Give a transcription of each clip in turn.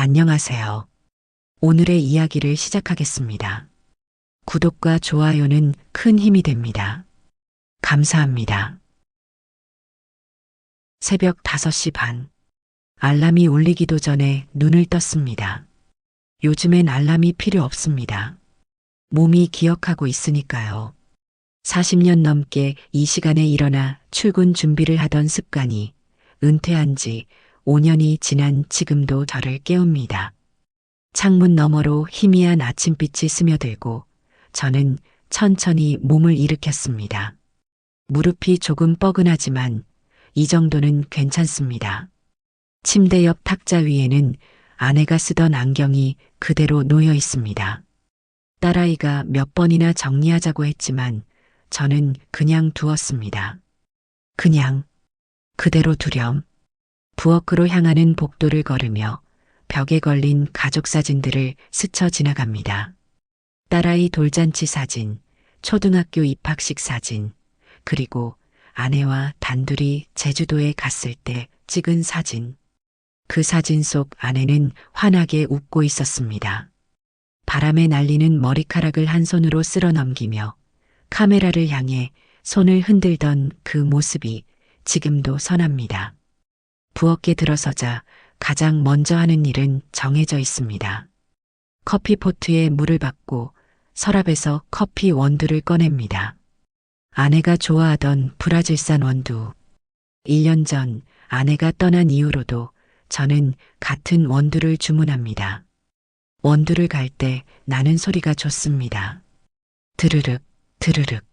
안녕하세요. 오늘의 이야기를 시작하겠습니다. 구독과 좋아요는 큰 힘이 됩니다. 감사합니다. 새벽 5시 반. 알람이 울리기도 전에 눈을 떴습니다. 요즘엔 알람이 필요 없습니다. 몸이 기억하고 있으니까요. 40년 넘게 이 시간에 일어나 출근 준비를 하던 습관이 은퇴한 지 5년이 지난 지금도 저를 깨웁니다. 창문 너머로 희미한 아침빛이 스며들고 저는 천천히 몸을 일으켰습니다. 무릎이 조금 뻐근하지만 이 정도는 괜찮습니다. 침대 옆 탁자 위에는 아내가 쓰던 안경이 그대로 놓여 있습니다. 딸아이가 몇 번이나 정리하자고 했지만 저는 그냥 두었습니다. 그냥 그대로 두렴. 부엌으로 향하는 복도를 걸으며 벽에 걸린 가족 사진들을 스쳐 지나갑니다. 딸아이 돌잔치 사진, 초등학교 입학식 사진, 그리고 아내와 단둘이 제주도에 갔을 때 찍은 사진. 그 사진 속 아내는 환하게 웃고 있었습니다. 바람에 날리는 머리카락을 한 손으로 쓸어 넘기며 카메라를 향해 손을 흔들던 그 모습이 지금도 선합니다. 부엌에 들어서자 가장 먼저 하는 일은 정해져 있습니다. 커피포트에 물을 받고 서랍에서 커피 원두를 꺼냅니다. 아내가 좋아하던 브라질산 원두. 1년 전 아내가 떠난 이후로도 저는 같은 원두를 주문합니다. 원두를 갈 때 나는 소리가 좋습니다. 드르륵, 드르륵.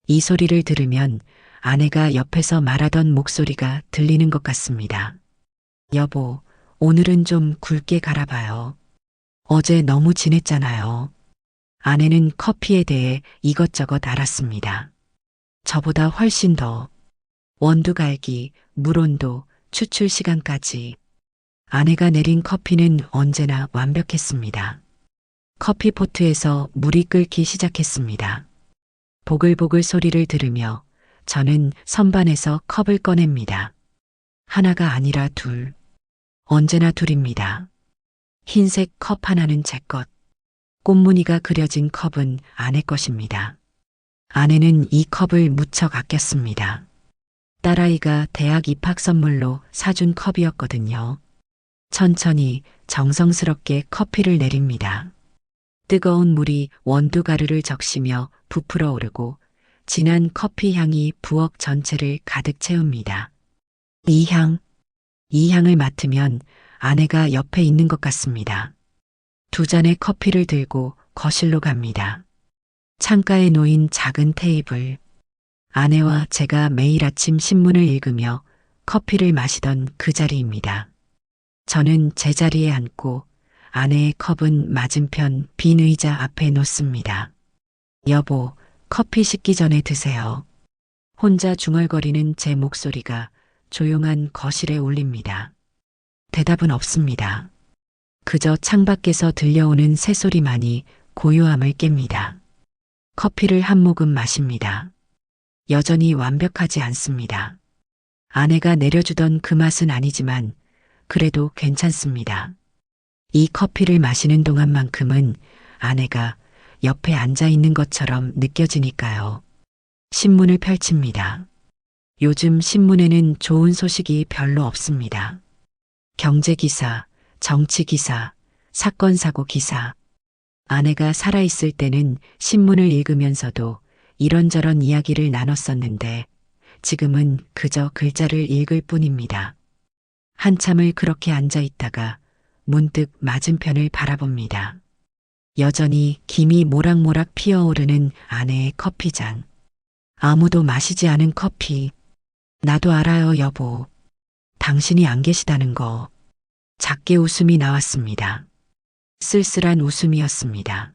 이 소리를 들으면 아내가 옆에서 말하던 목소리가 들리는 것 같습니다. 여보, 오늘은 좀 굵게 갈아봐요. 어제 너무 진했잖아요. 아내는 커피에 대해 이것저것 알았습니다. 저보다 훨씬 더. 원두 갈기, 물 온도, 추출 시간까지. 아내가 내린 커피는 언제나 완벽했습니다. 커피포트에서 물이 끓기 시작했습니다. 보글보글 소리를 들으며 저는 선반에서 컵을 꺼냅니다. 하나가 아니라 둘. 언제나 둘입니다. 흰색 컵 하나는 제 것. 꽃무늬가 그려진 컵은 아내 것입니다. 아내는 이 컵을 무척 아꼈습니다. 딸아이가 대학 입학 선물로 사준 컵이었거든요. 천천히 정성스럽게 커피를 내립니다. 뜨거운 물이 원두 가루를 적시며 부풀어 오르고 진한 커피 향이 부엌 전체를 가득 채웁니다. 이 향을 맡으면 아내가 옆에 있는 것 같습니다. 두 잔의 커피를 들고 거실로 갑니다. 창가에 놓인 작은 테이블. 아내와 제가 매일 아침 신문을 읽으며 커피를 마시던 그 자리입니다. 저는 제 자리에 앉고 아내의 컵은 맞은편 빈 의자 앞에 놓습니다. 여보, 커피 식기 전에 드세요. 혼자 중얼거리는 제 목소리가 조용한 거실에 울립니다. 대답은 없습니다. 그저 창밖에서 들려오는 새소리만이 고요함을 깹니다. 커피를 한 모금 마십니다. 여전히 완벽하지 않습니다. 아내가 내려주던 그 맛은 아니지만 그래도 괜찮습니다. 이 커피를 마시는 동안만큼은 아내가 옆에 앉아 있는 것처럼 느껴지니까요. 신문을 펼칩니다. 요즘 신문에는 좋은 소식이 별로 없습니다. 경제기사, 정치기사, 사건 사고 기사. 아내가 살아있을 때는 신문을 읽으면서도 이런저런 이야기를 나눴었는데 지금은 그저 글자를 읽을 뿐입니다. 한참을 그렇게 앉아 있다가 문득 맞은편을 바라봅니다. 여전히 김이 모락모락 피어오르는 아내의 커피잔. 아무도 마시지 않은 커피. 나도 알아요, 여보. 당신이 안 계시다는 거. 작게 웃음이 나왔습니다. 쓸쓸한 웃음이었습니다.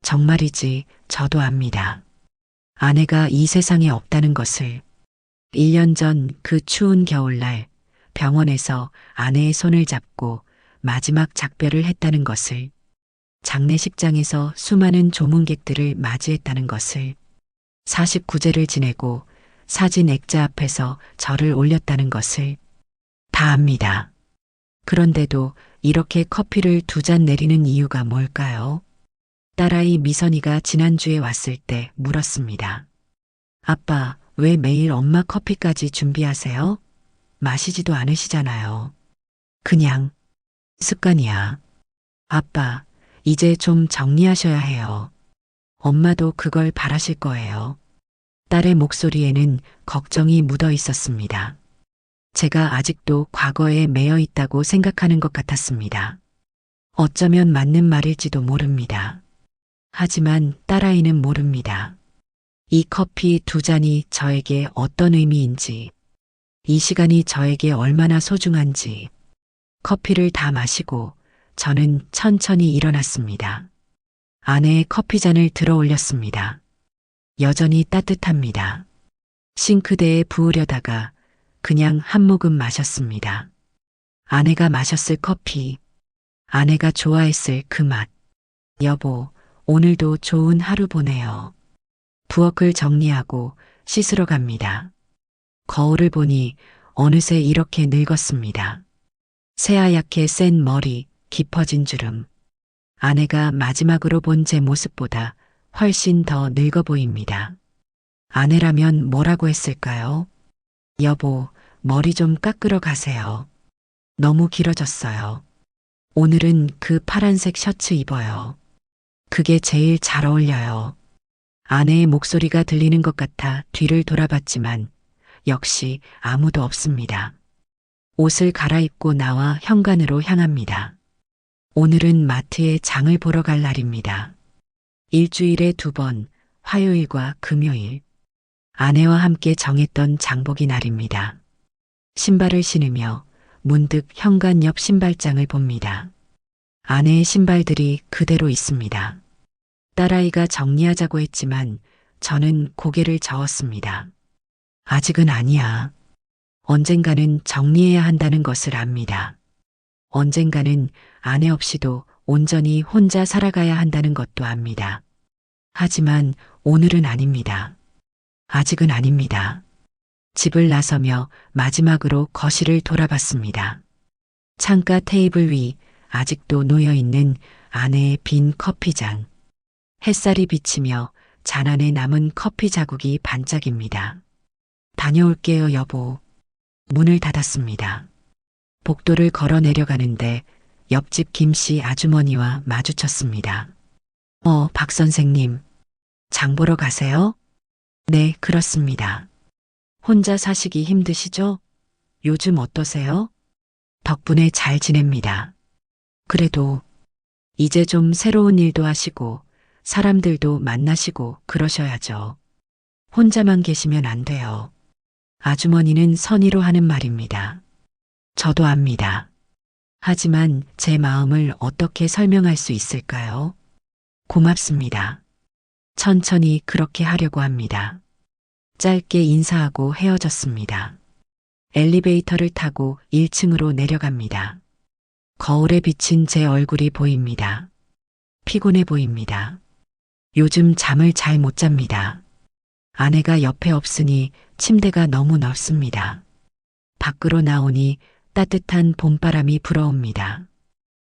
정말이지, 저도 압니다. 아내가 이 세상에 없다는 것을. 1년 전 그 추운 겨울날 병원에서 아내의 손을 잡고 마지막 작별을 했다는 것을. 장례식장에서 수많은 조문객들을 맞이했다는 것을. 49제를 지내고 사진 액자 앞에서 절을 올렸다는 것을 다 압니다. 그런데도 이렇게 커피를 2잔 내리는 이유가 뭘까요? 딸아이 미선이가 지난주에 왔을 때 물었습니다. 아빠, 왜 매일 엄마 커피까지 준비하세요? 마시지도 않으시잖아요. 그냥 습관이야. 아빠, 이제 좀 정리하셔야 해요. 엄마도 그걸 바라실 거예요. 딸의 목소리에는 걱정이 묻어 있었습니다. 제가 아직도 과거에 매여 있다고 생각하는 것 같았습니다. 어쩌면 맞는 말일지도 모릅니다. 하지만 딸아이는 모릅니다. 이 커피 2잔이 저에게 어떤 의미인지, 이 시간이 저에게 얼마나 소중한지. 커피를 다 마시고 저는 천천히 일어났습니다. 아내의 커피잔을 들어 올렸습니다. 여전히 따뜻합니다. 싱크대에 부으려다가 그냥 한 모금 마셨습니다. 아내가 마셨을 커피, 아내가 좋아했을 그 맛. 여보, 오늘도 좋은 하루 보내요. 부엌을 정리하고 씻으러 갑니다. 거울을 보니 어느새 이렇게 늙었습니다. 새하얗게 센 머리, 깊어진 주름. 아내가 마지막으로 본 제 모습보다 훨씬 더 늙어 보입니다. 아내라면 뭐라고 했을까요? 여보, 머리 좀 깎으러 가세요. 너무 길어졌어요. 오늘은 그 파란색 셔츠 입어요. 그게 제일 잘 어울려요. 아내의 목소리가 들리는 것 같아 뒤를 돌아봤지만 역시 아무도 없습니다. 옷을 갈아입고 나와 현관으로 향합니다. 오늘은 마트에 장을 보러 갈 날입니다. 일주일에 2번, 화요일과 금요일. 아내와 함께 정했던 장보기 날입니다. 신발을 신으며 문득 현관 옆 신발장을 봅니다. 아내의 신발들이 그대로 있습니다. 딸아이가 정리하자고 했지만 저는 고개를 저었습니다. 아직은 아니야. 언젠가는 정리해야 한다는 것을 압니다. 언젠가는 아내 없이도 온전히 혼자 살아가야 한다는 것도 압니다. 하지만 오늘은 아닙니다. 아직은 아닙니다. 집을 나서며 마지막으로 거실을 돌아봤습니다. 창가 테이블 위 아직도 놓여있는 아내의 빈 커피잔. 햇살이 비치며 잔 안에 남은 커피 자국이 반짝입니다. 다녀올게요, 여보. 문을 닫았습니다. 복도를 걸어 내려가는데 옆집 김씨 아주머니와 마주쳤습니다. 박 선생님, 장 보러 가세요? 네, 그렇습니다. 혼자 사시기 힘드시죠? 요즘 어떠세요? 덕분에 잘 지냅니다. 그래도 이제 좀 새로운 일도 하시고 사람들도 만나시고 그러셔야죠. 혼자만 계시면 안 돼요. 아주머니는 선의로 하는 말입니다. 저도 압니다. 하지만 제 마음을 어떻게 설명할 수 있을까요? 고맙습니다. 천천히 그렇게 하려고 합니다. 짧게 인사하고 헤어졌습니다. 엘리베이터를 타고 1층으로 내려갑니다. 거울에 비친 제 얼굴이 보입니다. 피곤해 보입니다. 요즘 잠을 잘 못 잡니다. 아내가 옆에 없으니 침대가 너무 넓습니다. 밖으로 나오니 따뜻한 봄바람이 불어옵니다.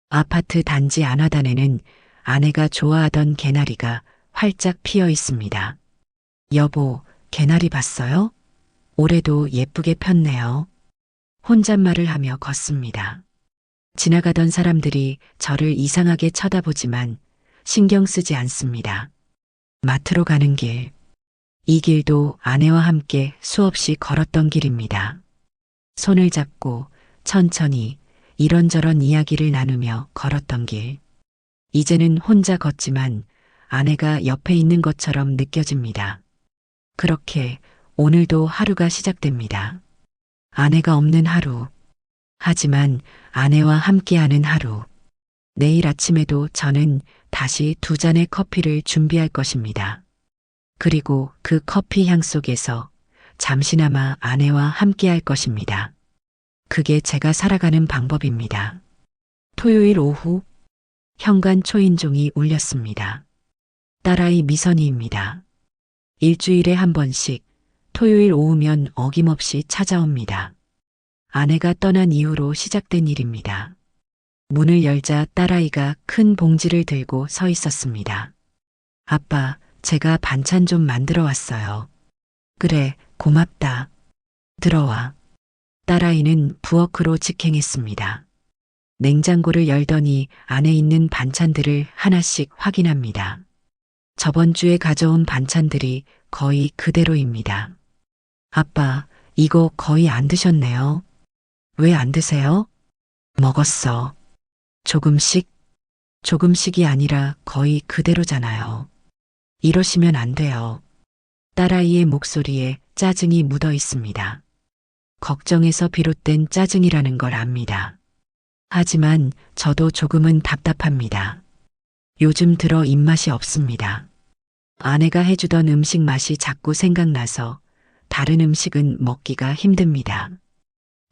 아파트 단지 안하단에는 아내가 좋아하던 개나리가 활짝 피어 있습니다. 여보, 개나리 봤어요? 올해도 예쁘게 폈네요. 혼잣말을 하며 걷습니다. 지나가던 사람들이 저를 이상하게 쳐다보지만 신경 쓰지 않습니다. 마트로 가는 길. 이 길도 아내와 함께 수없이 걸었던 길입니다. 손을 잡고 천천히 이런저런 이야기를 나누며 걸었던 길. 이제는 혼자 걷지만 아내가 옆에 있는 것처럼 느껴집니다. 그렇게 오늘도 하루가 시작됩니다. 아내가 없는 하루. 하지만 아내와 함께하는 하루. 내일 아침에도 저는 다시 2잔의 커피를 준비할 것입니다. 그리고 그 커피 향 속에서 잠시나마 아내와 함께할 것입니다. 그게 제가 살아가는 방법입니다. 토요일 오후 현관 초인종이 울렸습니다. 딸아이 미선이입니다. 일주일에 한 번씩 토요일 오후면 어김없이 찾아옵니다. 아내가 떠난 이후로 시작된 일입니다. 문을 열자 딸아이가 큰 봉지를 들고 서 있었습니다. 아빠, 제가 반찬 좀 만들어 왔어요. 그래, 고맙다. 들어와. 딸아이는 부엌으로 직행했습니다. 냉장고를 열더니 안에 있는 반찬들을 하나씩 확인합니다. 저번 주에 가져온 반찬들이 거의 그대로입니다. 아빠, 이거 거의 안 드셨네요. 왜 안 드세요? 먹었어. 조금씩? 조금씩이 아니라 거의 그대로잖아요. 이러시면 안 돼요. 딸아이의 목소리에 짜증이 묻어 있습니다. 걱정에서 비롯된 짜증이라는 걸 압니다. 하지만 저도 조금은 답답합니다. 요즘 들어 입맛이 없습니다. 아내가 해주던 음식 맛이 자꾸 생각나서 다른 음식은 먹기가 힘듭니다.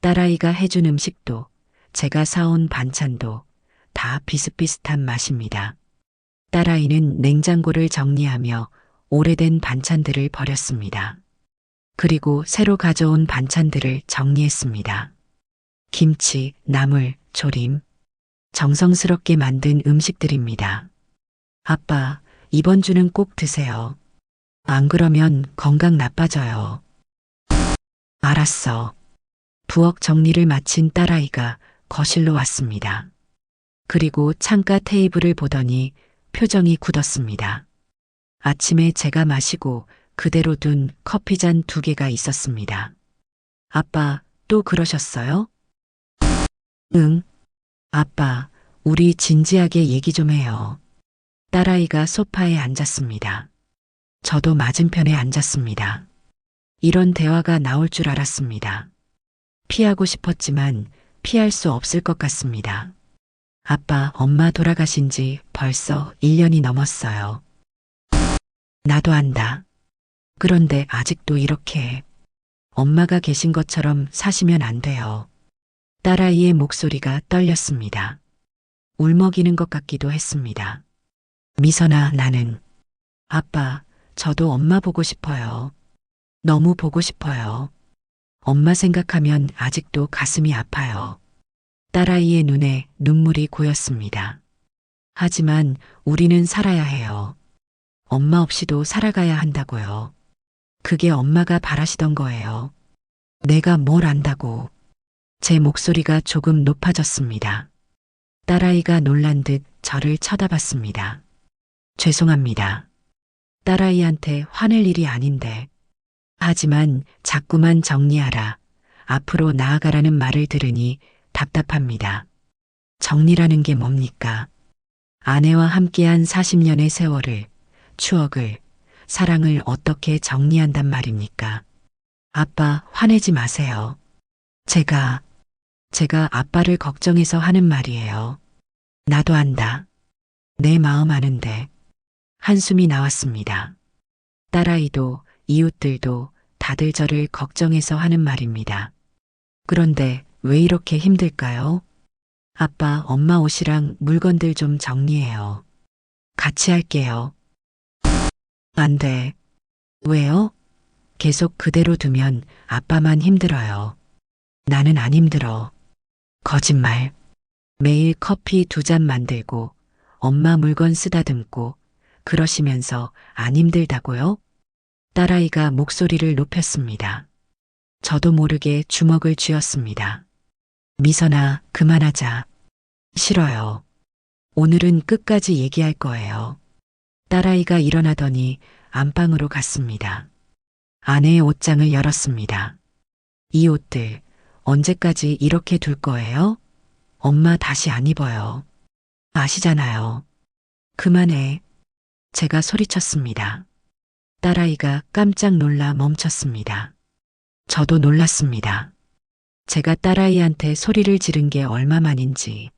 딸아이가 해준 음식도 제가 사온 반찬도 다 비슷비슷한 맛입니다. 딸아이는 냉장고를 정리하며 오래된 반찬들을 버렸습니다. 그리고 새로 가져온 반찬들을 정리했습니다. 김치, 나물, 조림, 정성스럽게 만든 음식들입니다. 아빠, 이번 주는 꼭 드세요. 안 그러면 건강 나빠져요. 알았어. 부엌 정리를 마친 딸아이가 거실로 왔습니다. 그리고 창가 테이블을 보더니 표정이 굳었습니다. 아침에 제가 마시고 그대로 둔 커피잔 2개가 있었습니다. 아빠, 또 그러셨어요? 응. 아빠, 우리 진지하게 얘기 좀 해요. 딸아이가 소파에 앉았습니다. 저도 맞은편에 앉았습니다. 이런 대화가 나올 줄 알았습니다. 피하고 싶었지만 피할 수 없을 것 같습니다. 아빠, 엄마 돌아가신 지 벌써 1년이 넘었어요. 나도 안다. 그런데 아직도 이렇게 엄마가 계신 것처럼 사시면 안 돼요. 딸아이의 목소리가 떨렸습니다. 울먹이는 것 같기도 했습니다. 미선아, 나는 아빠, 저도 엄마 보고 싶어요. 너무 보고 싶어요. 엄마 생각하면 아직도 가슴이 아파요. 딸아이의 눈에 눈물이 고였습니다. 하지만 우리는 살아야 해요. 엄마 없이도 살아가야 한다고요. 그게 엄마가 바라시던 거예요. 내가 뭘 안다고. 제 목소리가 조금 높아졌습니다. 딸아이가 놀란 듯 저를 쳐다봤습니다. 죄송합니다. 딸아이한테 화낼 일이 아닌데. 하지만 자꾸만 정리하라, 앞으로 나아가라는 말을 들으니 답답합니다. 정리라는 게 뭡니까? 아내와 함께한 40년의 세월을, 추억을, 사랑을 어떻게 정리한단 말입니까? 아빠, 화내지 마세요. 제가 아빠를 걱정해서 하는 말이에요. 나도 안다. 내 마음 아는데. 한숨이 나왔습니다. 딸아이도 이웃들도 다들 저를 걱정해서 하는 말입니다. 그런데 왜 이렇게 힘들까요? 아빠, 엄마 옷이랑 물건들 좀 정리해요. 같이 할게요. 안 돼. 왜요? 계속 그대로 두면 아빠만 힘들어요. 나는 안 힘들어. 거짓말. 매일 커피 2잔 만들고 엄마 물건 쓰다듬고 그러시면서 안 힘들다고요? 딸아이가 목소리를 높였습니다. 저도 모르게 주먹을 쥐었습니다. 미선아, 그만하자. 싫어요. 오늘은 끝까지 얘기할 거예요. 딸아이가 일어나더니 안방으로 갔습니다. 아내의 옷장을 열었습니다. 이 옷들 언제까지 이렇게 둘 거예요? 엄마 다시 안 입어요. 아시잖아요. 그만해. 제가 소리쳤습니다. 딸아이가 깜짝 놀라 멈췄습니다. 저도 놀랐습니다. 제가 딸아이한테 소리를 지른 게 얼마만인지.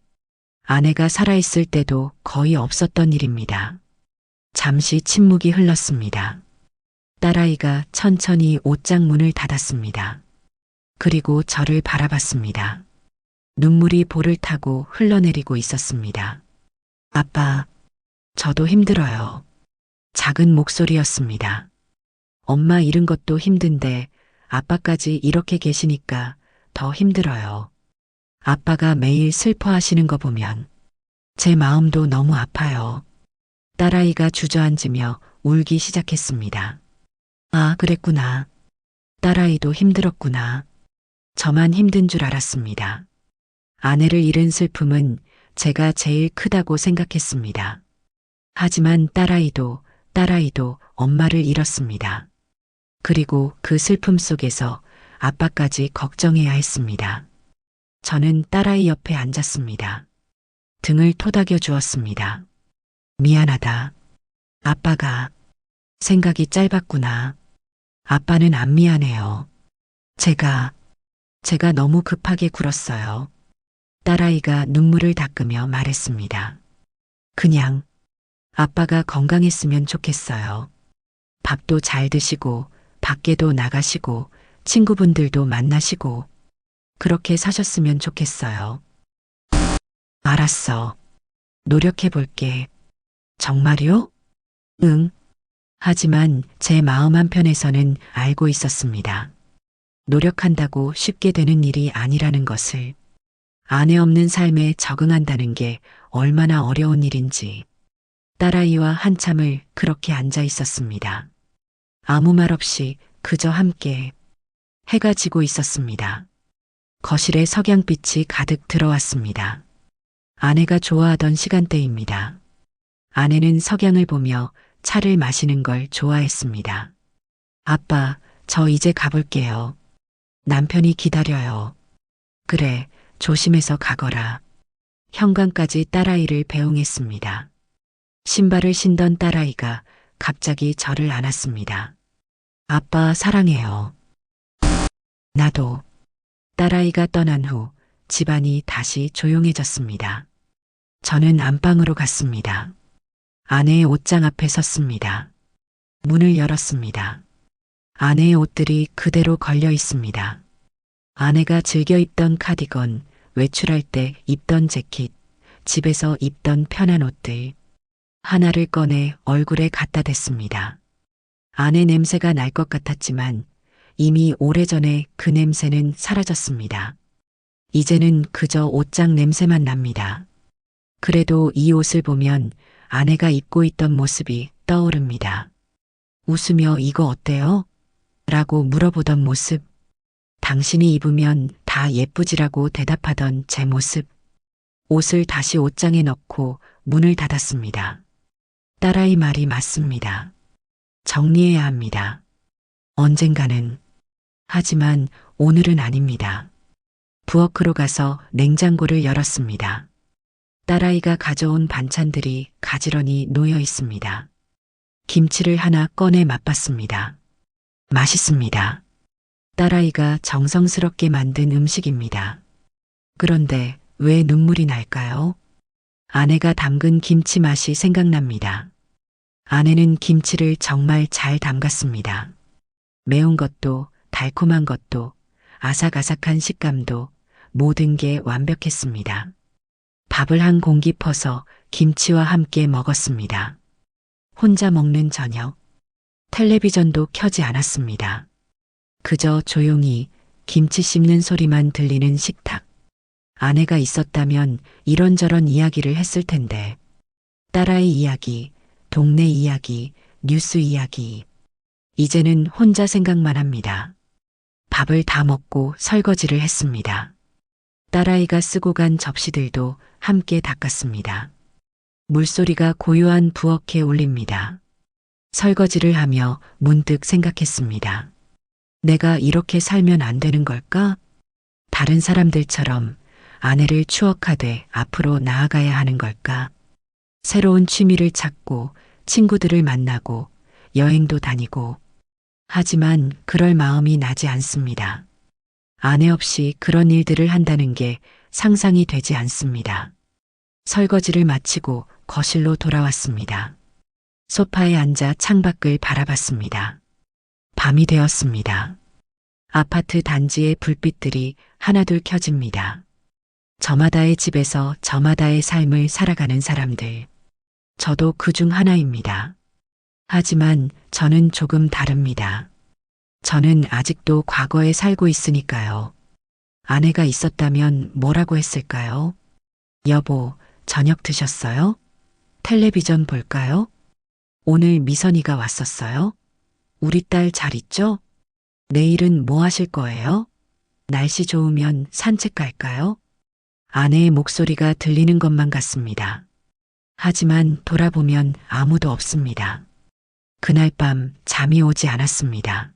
아내가 살아있을 때도 거의 없었던 일입니다. 잠시 침묵이 흘렀습니다. 딸아이가 천천히 옷장 문을 닫았습니다. 그리고 저를 바라봤습니다. 눈물이 볼을 타고 흘러내리고 있었습니다. 아빠, 저도 힘들어요. 작은 목소리였습니다. 엄마 잃은 것도 힘든데 아빠까지 이렇게 계시니까 더 힘들어요. 아빠가 매일 슬퍼하시는 거 보면 제 마음도 너무 아파요. 딸아이가 주저앉으며 울기 시작했습니다. 아, 그랬구나. 딸아이도 힘들었구나. 저만 힘든 줄 알았습니다. 아내를 잃은 슬픔은 제가 제일 크다고 생각했습니다. 하지만 딸아이도 엄마를 잃었습니다. 그리고 그 슬픔 속에서 아빠까지 걱정해야 했습니다. 저는 딸아이 옆에 앉았습니다. 등을 토닥여 주었습니다. 미안하다. 아빠가 생각이 짧았구나. 아빠는 안 미안해요. 제가 너무 급하게 굴었어요. 딸아이가 눈물을 닦으며 말했습니다. 그냥 아빠가 건강했으면 좋겠어요. 밥도 잘 드시고 밖에도 나가시고 친구분들도 만나시고 그렇게 사셨으면 좋겠어요. 알았어. 노력해 볼게. 정말요? 응. 하지만 제 마음 한편에서는 알고 있었습니다. 노력한다고 쉽게 되는 일이 아니라는 것을, 아내 없는 삶에 적응한다는 게 얼마나 어려운 일인지. 딸아이와 한참을 그렇게 앉아 있었습니다. 아무 말 없이 그저 함께. 해가 지고 있었습니다. 거실에 석양빛이 가득 들어왔습니다. 아내가 좋아하던 시간대입니다. 아내는 석양을 보며 차를 마시는 걸 좋아했습니다. 아빠, 저 이제 가볼게요. 남편이 기다려요. 그래, 조심해서 가거라. 현관까지 딸아이를 배웅했습니다. 신발을 신던 딸아이가 갑자기 저를 안았습니다. 아빠 사랑해요. 나도. 딸아이가 떠난 후 집안이 다시 조용해졌습니다. 저는 안방으로 갔습니다. 아내의 옷장 앞에 섰습니다. 문을 열었습니다. 아내의 옷들이 그대로 걸려 있습니다. 아내가 즐겨 입던 카디건, 외출할 때 입던 재킷, 집에서 입던 편한 옷들. 하나를 꺼내 얼굴에 갖다 댔습니다. 아내 냄새가 날 것 같았지만 이미 오래전에 그 냄새는 사라졌습니다. 이제는 그저 옷장 냄새만 납니다. 그래도 이 옷을 보면 아내가 입고 있던 모습이 떠오릅니다. 웃으며 이거 어때요? 라고 물어보던 모습. 당신이 입으면 다 예쁘지라고 대답하던 제 모습. 옷을 다시 옷장에 넣고 문을 닫았습니다. 딸아이 말이 맞습니다. 정리해야 합니다. 언젠가는. 하지만 오늘은 아닙니다. 부엌으로 가서 냉장고를 열었습니다. 딸아이가 가져온 반찬들이 가지런히 놓여 있습니다. 김치를 하나 꺼내 맛봤습니다. 맛있습니다. 딸아이가 정성스럽게 만든 음식입니다. 그런데 왜 눈물이 날까요? 아내가 담근 김치 맛이 생각납니다. 아내는 김치를 정말 잘 담갔습니다. 매운 것도 달콤한 것도 아삭아삭한 식감도 모든 게 완벽했습니다. 밥을 한 공기 퍼서 김치와 함께 먹었습니다. 혼자 먹는 저녁. 텔레비전도 켜지 않았습니다. 그저 조용히 김치 씹는 소리만 들리는 식탁. 아내가 있었다면 이런저런 이야기를 했을 텐데. 딸아이 이야기, 동네 이야기, 뉴스 이야기. 이제는 혼자 생각만 합니다. 밥을 다 먹고 설거지를 했습니다. 딸아이가 쓰고 간 접시들도 함께 닦았습니다. 물소리가 고요한 부엌에 울립니다. 설거지를 하며 문득 생각했습니다. 내가 이렇게 살면 안 되는 걸까? 다른 사람들처럼 아내를 추억하되 앞으로 나아가야 하는 걸까? 새로운 취미를 찾고 친구들을 만나고 여행도 다니고. 하지만 그럴 마음이 나지 않습니다. 아내 없이 그런 일들을 한다는 게 상상이 되지 않습니다. 설거지를 마치고 거실로 돌아왔습니다. 소파에 앉아 창밖을 바라봤습니다. 밤이 되었습니다. 아파트 단지의 불빛들이 하나둘 켜집니다. 저마다의 집에서 저마다의 삶을 살아가는 사람들. 저도 그중 하나입니다. 하지만 저는 조금 다릅니다. 저는 아직도 과거에 살고 있으니까요. 아내가 있었다면 뭐라고 했을까요? 여보, 저녁 드셨어요? 텔레비전 볼까요? 오늘 미선이가 왔었어요? 우리 딸 잘 있죠? 내일은 뭐 하실 거예요? 날씨 좋으면 산책 갈까요? 아내의 목소리가 들리는 것만 같습니다. 하지만 돌아보면 아무도 없습니다. 그날 밤 잠이 오지 않았습니다.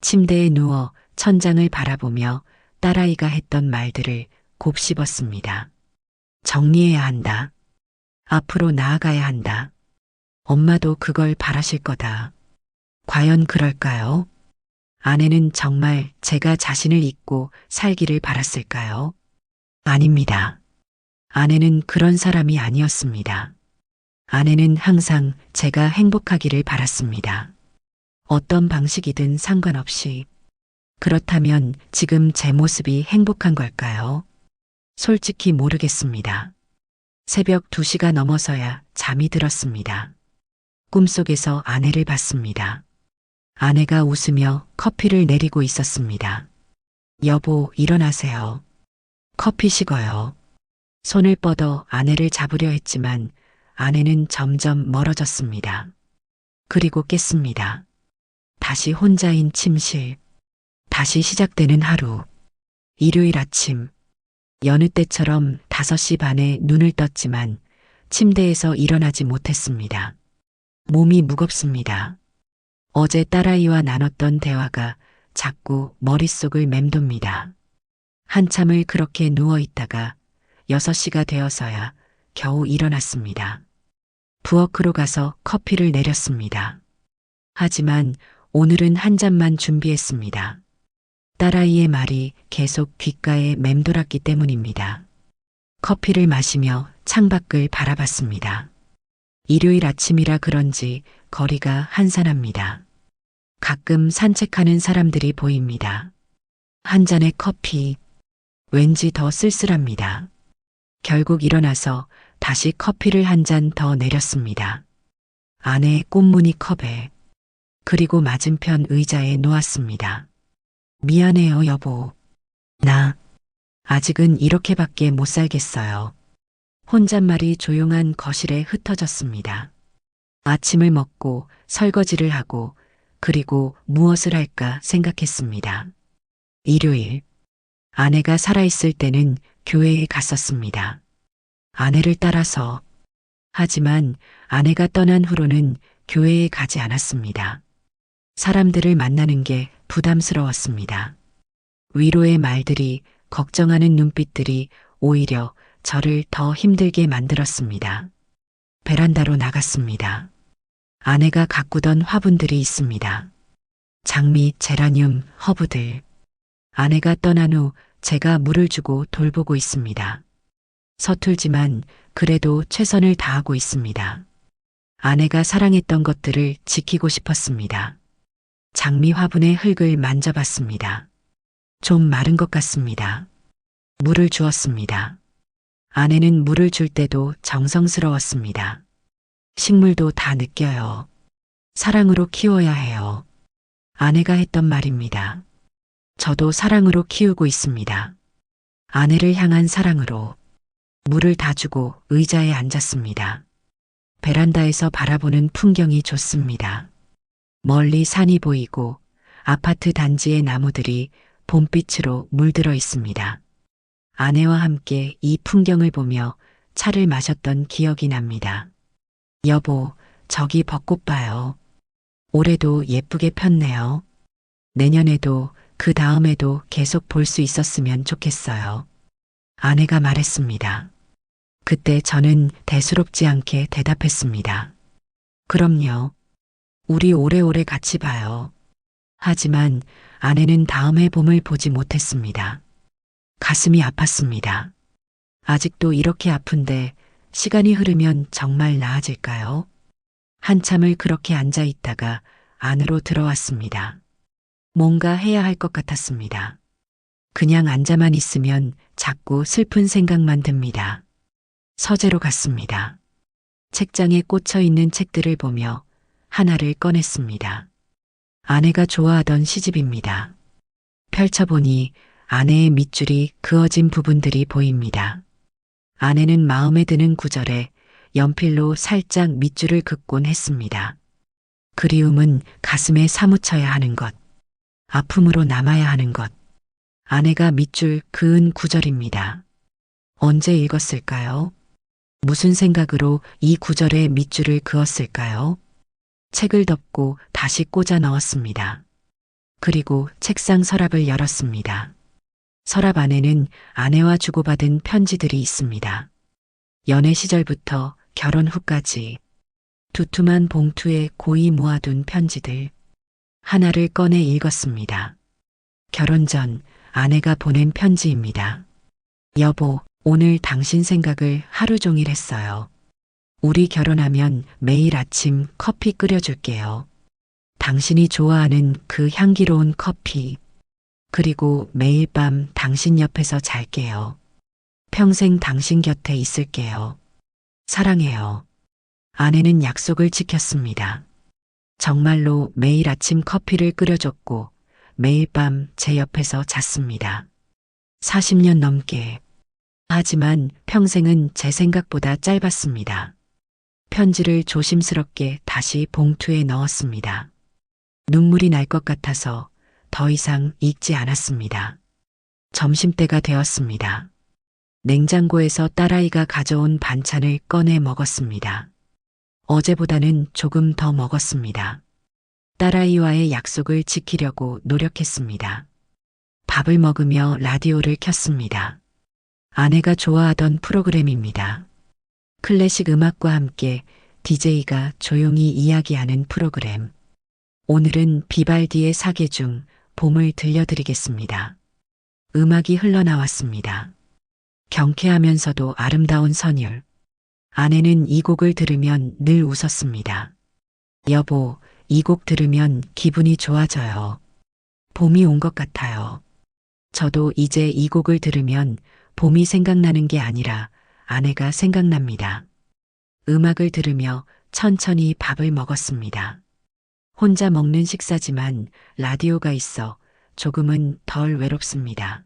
침대에 누워 천장을 바라보며 딸아이가 했던 말들을 곱씹었습니다. 정리해야 한다. 앞으로 나아가야 한다. 엄마도 그걸 바라실 거다. 과연 그럴까요? 아내는 정말 제가 자신을 잊고 살기를 바랐을까요? 아닙니다. 아내는 그런 사람이 아니었습니다. 아내는 항상 제가 행복하기를 바랐습니다. 어떤 방식이든 상관없이. 그렇다면 지금 제 모습이 행복한 걸까요? 솔직히 모르겠습니다. 새벽 2시가 넘어서야 잠이 들었습니다. 꿈속에서 아내를 봤습니다. 아내가 웃으며 커피를 내리고 있었습니다. 여보, 일어나세요. 커피 식어요. 손을 뻗어 아내를 잡으려 했지만 아내는 점점 멀어졌습니다. 그리고 깼습니다. 다시 혼자인 침실. 다시 시작되는 하루. 일요일 아침. 여느 때처럼 5시 반에 눈을 떴지만 침대에서 일어나지 못했습니다. 몸이 무겁습니다. 어제 딸아이와 나눴던 대화가 자꾸 머릿속을 맴돕니다. 한참을 그렇게 누워 있다가 6시가 되어서야 겨우 일어났습니다. 부엌으로 가서 커피를 내렸습니다. 하지만 오늘은 한 잔만 준비했습니다. 딸아이의 말이 계속 귓가에 맴돌았기 때문입니다. 커피를 마시며 창밖을 바라봤습니다. 일요일 아침이라 그런지 거리가 한산합니다. 가끔 산책하는 사람들이 보입니다. 한 잔의 커피, 왠지 더 쓸쓸합니다. 결국 일어나서 다시 커피를 한 잔 더 내렸습니다. 아내의 꽃무늬 컵에, 그리고 맞은편 의자에 놓았습니다. 미안해요, 여보. 나 아직은 이렇게밖에 못 살겠어요. 혼잣말이 조용한 거실에 흩어졌습니다. 아침을 먹고 설거지를 하고 그리고 무엇을 할까 생각했습니다. 일요일. 아내가 살아있을 때는 교회에 갔었습니다. 아내를 따라서. 하지만 아내가 떠난 후로는 교회에 가지 않았습니다. 사람들을 만나는 게 부담스러웠습니다. 위로의 말들이, 걱정하는 눈빛들이 오히려 저를 더 힘들게 만들었습니다. 베란다로 나갔습니다. 아내가 가꾸던 화분들이 있습니다. 장미, 제라늄, 허브들. 아내가 떠난 후 제가 물을 주고 돌보고 있습니다. 서툴지만 그래도 최선을 다하고 있습니다. 아내가 사랑했던 것들을 지키고 싶었습니다. 장미 화분의 흙을 만져봤습니다. 좀 마른 것 같습니다. 물을 주었습니다. 아내는 물을 줄 때도 정성스러웠습니다. 식물도 다 느껴요. 사랑으로 키워야 해요. 아내가 했던 말입니다. 저도 사랑으로 키우고 있습니다. 아내를 향한 사랑으로. 물을 다 주고 의자에 앉았습니다. 베란다에서 바라보는 풍경이 좋습니다. 멀리 산이 보이고 아파트 단지의 나무들이 봄빛으로 물들어 있습니다. 아내와 함께 이 풍경을 보며 차를 마셨던 기억이 납니다. 여보, 저기 벚꽃 봐요. 올해도 예쁘게 폈네요. 내년에도 그 다음에도 계속 볼 수 있었으면 좋겠어요. 아내가 말했습니다. 그때 저는 대수롭지 않게 대답했습니다. 그럼요. 우리 오래오래 같이 봐요. 하지만 아내는 다음해 봄을 보지 못했습니다. 가슴이 아팠습니다. 아직도 이렇게 아픈데 시간이 흐르면 정말 나아질까요? 한참을 그렇게 앉아 있다가 안으로 들어왔습니다. 뭔가 해야 할 것 같았습니다. 그냥 앉아만 있으면 자꾸 슬픈 생각만 듭니다. 서재로 갔습니다. 책장에 꽂혀 있는 책들을 보며 하나를 꺼냈습니다. 아내가 좋아하던 시집입니다. 펼쳐보니 아내의 밑줄이 그어진 부분들이 보입니다. 아내는 마음에 드는 구절에 연필로 살짝 밑줄을 긋곤 했습니다. 그리움은 가슴에 사무쳐야 하는 것, 아픔으로 남아야 하는 것. 아내가 밑줄 그은 구절입니다. 언제 읽었을까요? 무슨 생각으로 이 구절에 밑줄을 그었을까요? 책을 덮고 다시 꽂아 넣었습니다. 그리고 책상 서랍을 열었습니다. 서랍 안에는 아내와 주고받은 편지들이 있습니다. 연애 시절부터 결혼 후까지 두툼한 봉투에 고이 모아둔 편지들. 하나를 꺼내 읽었습니다. 결혼 전 아내가 보낸 편지입니다. 여보, 오늘 당신 생각을 하루 종일 했어요. 우리 결혼하면 매일 아침 커피 끓여줄게요. 당신이 좋아하는 그 향기로운 커피. 그리고 매일 밤 당신 옆에서 잘게요. 평생 당신 곁에 있을게요. 사랑해요. 아내는 약속을 지켰습니다. 정말로 매일 아침 커피를 끓여줬고 매일 밤 제 옆에서 잤습니다. 40년 넘게. 하지만 평생은 제 생각보다 짧았습니다. 편지를 조심스럽게 다시 봉투에 넣었습니다. 눈물이 날 것 같아서 더 이상 읽지 않았습니다. 점심때가 되었습니다. 냉장고에서 딸아이가 가져온 반찬을 꺼내 먹었습니다. 어제보다는 조금 더 먹었습니다. 딸아이와의 약속을 지키려고 노력했습니다. 밥을 먹으며 라디오를 켰습니다. 아내가 좋아하던 프로그램입니다. 클래식 음악과 함께 DJ가 조용히 이야기하는 프로그램. 오늘은 비발디의 사계중 봄을 들려드리겠습니다. 음악이 흘러나왔습니다. 경쾌하면서도 아름다운 선율. 아내는 이 곡을 들으면 늘 웃었습니다. 여보, 이 곡 들으면 기분이 좋아져요. 봄이 온 것 같아요. 저도 이제 이 곡을 들으면 봄이 생각나는 게 아니라 아내가 생각납니다. 음악을 들으며 천천히 밥을 먹었습니다. 혼자 먹는 식사지만 라디오가 있어 조금은 덜 외롭습니다.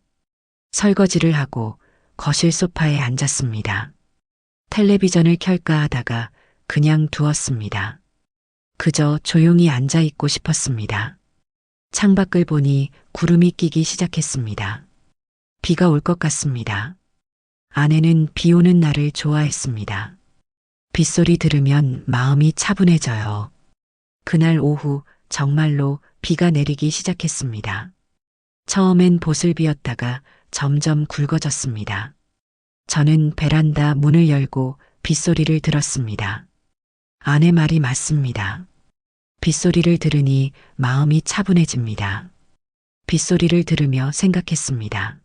설거지를 하고 거실 소파에 앉았습니다. 텔레비전을 켤까 하다가 그냥 두었습니다. 그저 조용히 앉아 있고 싶었습니다. 창밖을 보니 구름이 끼기 시작했습니다. 비가 올 것 같습니다. 아내는 비 오는 날을 좋아했습니다. 빗소리 들으면 마음이 차분해져요. 그날 오후 정말로 비가 내리기 시작했습니다. 처음엔 보슬비였다가 점점 굵어졌습니다. 저는 베란다 문을 열고 빗소리를 들었습니다. 아내 말이 맞습니다. 빗소리를 들으니 마음이 차분해집니다. 빗소리를 들으며 생각했습니다.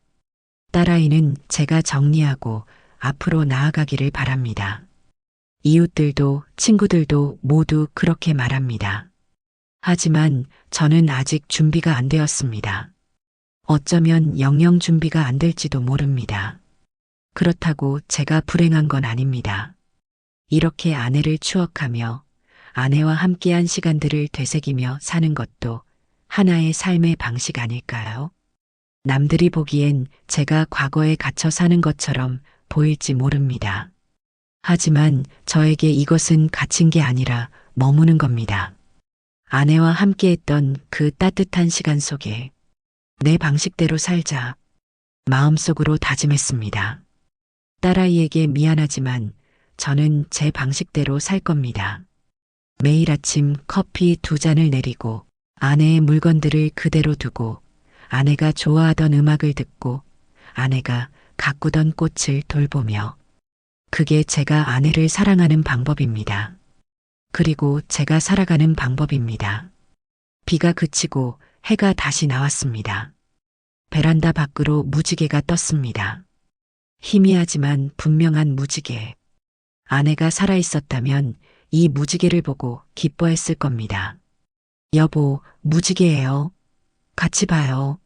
딸아이는 제가 정리하고 앞으로 나아가기를 바랍니다. 이웃들도 친구들도 모두 그렇게 말합니다. 하지만 저는 아직 준비가 안 되었습니다. 어쩌면 영영 준비가 안 될지도 모릅니다. 그렇다고 제가 불행한 건 아닙니다. 이렇게 아내를 추억하며 아내와 함께한 시간들을 되새기며 사는 것도 하나의 삶의 방식 아닐까요? 남들이 보기엔 제가 과거에 갇혀 사는 것처럼 보일지 모릅니다. 하지만 저에게 이것은 갇힌 게 아니라 머무는 겁니다. 아내와 함께했던 그 따뜻한 시간 속에 내 방식대로 살자 마음속으로 다짐했습니다. 딸아이에게 미안하지만 저는 제 방식대로 살 겁니다. 매일 아침 커피 2잔을 내리고 아내의 물건들을 그대로 두고 아내가 좋아하던 음악을 듣고 아내가 가꾸던 꽃을 돌보며 그게 제가 아내를 사랑하는 방법입니다. 그리고 제가 살아가는 방법입니다. 비가 그치고 해가 다시 나왔습니다. 베란다 밖으로 무지개가 떴습니다. 희미하지만 분명한 무지개. 아내가 살아있었다면 이 무지개를 보고 기뻐했을 겁니다. 여보, 무지개예요. 같이 봐요.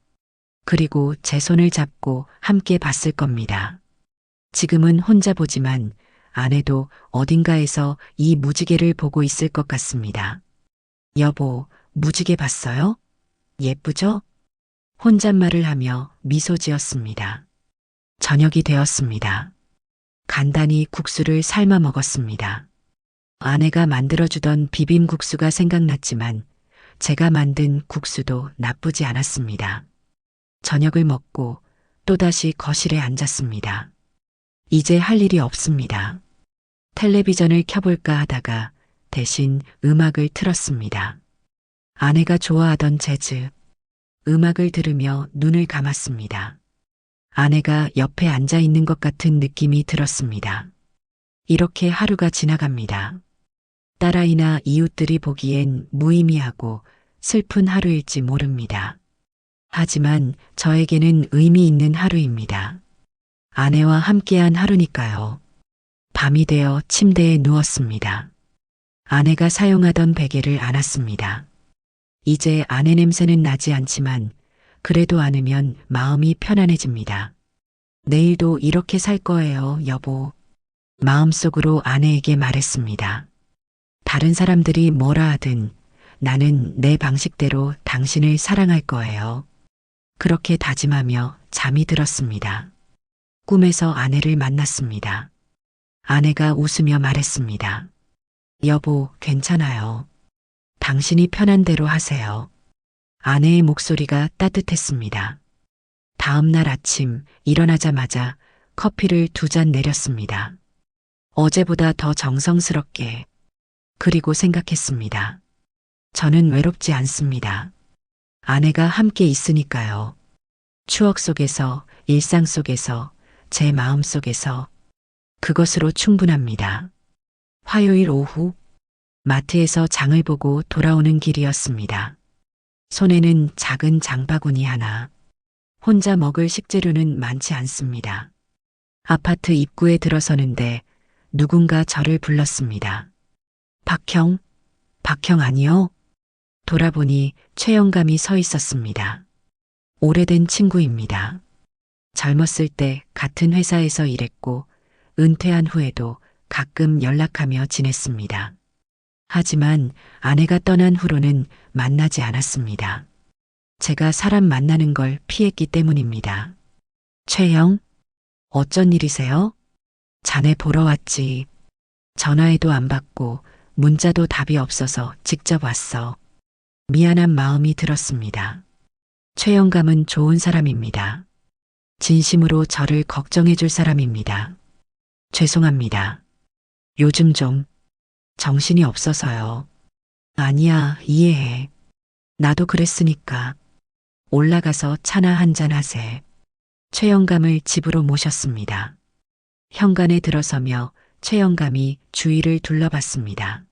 그리고 제 손을 잡고 함께 봤을 겁니다. 지금은 혼자 보지만 아내도 어딘가에서 이 무지개를 보고 있을 것 같습니다. 여보, 무지개 봤어요? 예쁘죠? 혼잣말을 하며 미소 지었습니다. 저녁이 되었습니다. 간단히 국수를 삶아 먹었습니다. 아내가 만들어주던 비빔국수가 생각났지만 제가 만든 국수도 나쁘지 않았습니다. 저녁을 먹고 또다시 거실에 앉았습니다. 이제 할 일이 없습니다. 텔레비전을 켜볼까 하다가 대신 음악을 틀었습니다. 아내가 좋아하던 재즈, 음악을 들으며 눈을 감았습니다. 아내가 옆에 앉아 있는 것 같은 느낌이 들었습니다. 이렇게 하루가 지나갑니다. 딸아이나 이웃들이 보기엔 무의미하고 슬픈 하루일지 모릅니다. 하지만 저에게는 의미 있는 하루입니다. 아내와 함께한 하루니까요. 밤이 되어 침대에 누웠습니다. 아내가 사용하던 베개를 안았습니다. 이제 아내 냄새는 나지 않지만 그래도 안으면 마음이 편안해집니다. 내일도 이렇게 살 거예요, 여보. 마음속으로 아내에게 말했습니다. 다른 사람들이 뭐라 하든 나는 내 방식대로 당신을 사랑할 거예요. 그렇게 다짐하며 잠이 들었습니다. 꿈에서 아내를 만났습니다. 아내가 웃으며 말했습니다. 여보, 괜찮아요. 당신이 편한 대로 하세요. 아내의 목소리가 따뜻했습니다. 다음 날 아침 일어나자마자 커피를 2잔 내렸습니다. 어제보다 더 정성스럽게. 그리고 생각했습니다. 저는 외롭지 않습니다. 아내가 함께 있으니까요. 추억 속에서, 일상 속에서, 제 마음 속에서 그것으로 충분합니다. 화요일 오후 마트에서 장을 보고 돌아오는 길이었습니다. 손에는 작은 장바구니 하나. 혼자 먹을 식재료는 많지 않습니다. 아파트 입구에 들어서는데 누군가 저를 불렀습니다. 박형, 박형 아니요? 돌아보니 최영감이 서 있었습니다. 오래된 친구입니다. 젊었을 때 같은 회사에서 일했고 은퇴한 후에도 가끔 연락하며 지냈습니다. 하지만 아내가 떠난 후로는 만나지 않았습니다. 제가 사람 만나는 걸 피했기 때문입니다. 최영, 어쩐 일이세요? 자네 보러 왔지. 전화해도 안 받고 문자도 답이 없어서 직접 왔어. 미안한 마음이 들었습니다. 최영감은 좋은 사람입니다. 진심으로 저를 걱정해 줄 사람입니다. 죄송합니다. 요즘 좀 정신이 없어서요. 아니야, 이해해. 나도 그랬으니까. 올라가서 차나 한잔 하세. 최영감을 집으로 모셨습니다. 현관에 들어서며 최영감이 주위를 둘러봤습니다.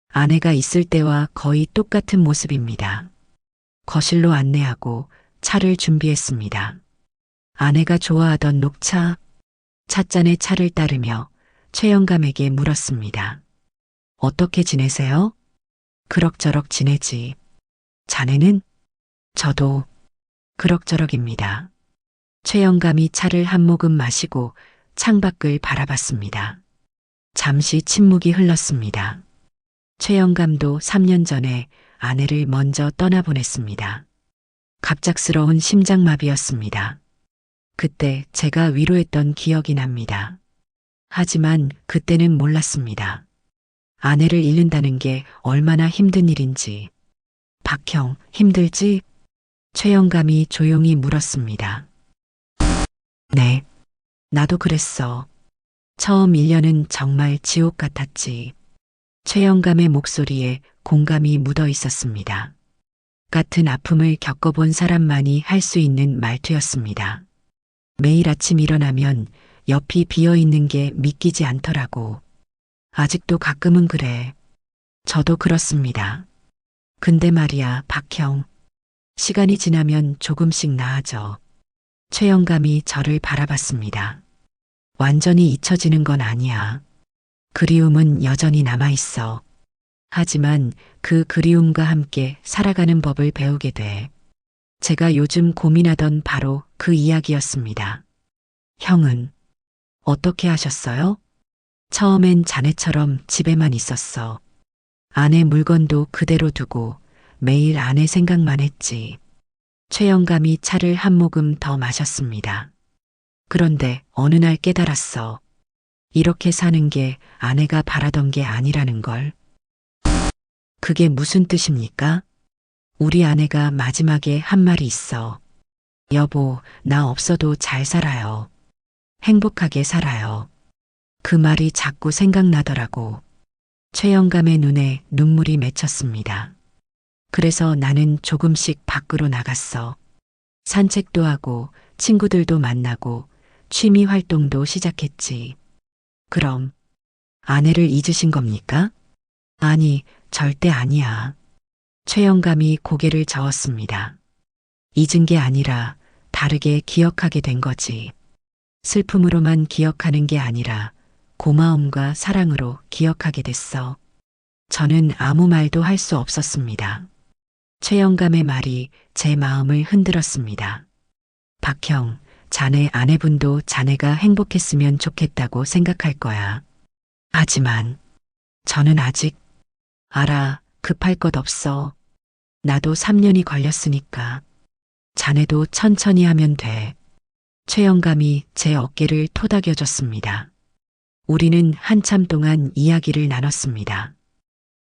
아내가 있을 때와 거의 똑같은 모습입니다. 거실로 안내하고 차를 준비했습니다. 아내가 좋아하던 녹차, 찻잔에 차를 따르며 최영감에게 물었습니다. 어떻게 지내세요? 그럭저럭 지내지. 자네는? 저도 그럭저럭입니다. 최영감이 차를 한 모금 마시고 창밖을 바라봤습니다. 잠시 침묵이 흘렀습니다. 최영감도 3년 전에 아내를 먼저 떠나보냈습니다. 갑작스러운 심장마비였습니다. 그때 제가 위로했던 기억이 납니다. 하지만 그때는 몰랐습니다. 아내를 잃는다는 게 얼마나 힘든 일인지. 박형, 힘들지? 최영감이 조용히 물었습니다. 네, 나도 그랬어. 처음 1년은 정말 지옥 같았지. 최영감의 목소리에 공감이 묻어 있었습니다. 같은 아픔을 겪어본 사람만이 할 수 있는 말투였습니다. 매일 아침 일어나면 옆이 비어 있는 게 믿기지 않더라고. 아직도 가끔은 그래. 저도 그렇습니다. 근데 말이야, 박형. 시간이 지나면 조금씩 나아져. 최영감이 저를 바라봤습니다. 완전히 잊혀지는 건 아니야. 그리움은 여전히 남아있어. 하지만 그 그리움과 함께 살아가는 법을 배우게 돼. 제가 요즘 고민하던 바로 그 이야기였습니다. 형은 어떻게 하셨어요? 처음엔 자네처럼 집에만 있었어. 아내 물건도 그대로 두고 매일 아내 생각만 했지. 최영감이 차를 한 모금 더 마셨습니다. 그런데 어느 날 깨달았어. 이렇게 사는 게 아내가 바라던 게 아니라는 걸. 그게 무슨 뜻입니까? 우리 아내가 마지막에 한 말이 있어. 여보, 나 없어도 잘 살아요. 행복하게 살아요. 그 말이 자꾸 생각나더라고. 최영감의 눈에 눈물이 맺혔습니다. 그래서 나는 조금씩 밖으로 나갔어. 산책도 하고 친구들도 만나고 취미 활동도 시작했지. 그럼 아내를 잊으신 겁니까? 아니, 절대 아니야. 최영감이 고개를 저었습니다. 잊은 게 아니라 다르게 기억하게 된 거지. 슬픔으로만 기억하는 게 아니라 고마움과 사랑으로 기억하게 됐어. 저는 아무 말도 할 수 없었습니다. 최영감의 말이 제 마음을 흔들었습니다. 박형, 자네 아내분도 자네가 행복했으면 좋겠다고 생각할 거야. 하지만 저는 아직 알아, 급할 것 없어. 나도 3년이 걸렸으니까. 자네도 천천히 하면 돼. 최영감이 제 어깨를 토닥여줬습니다. 우리는 한참 동안 이야기를 나눴습니다.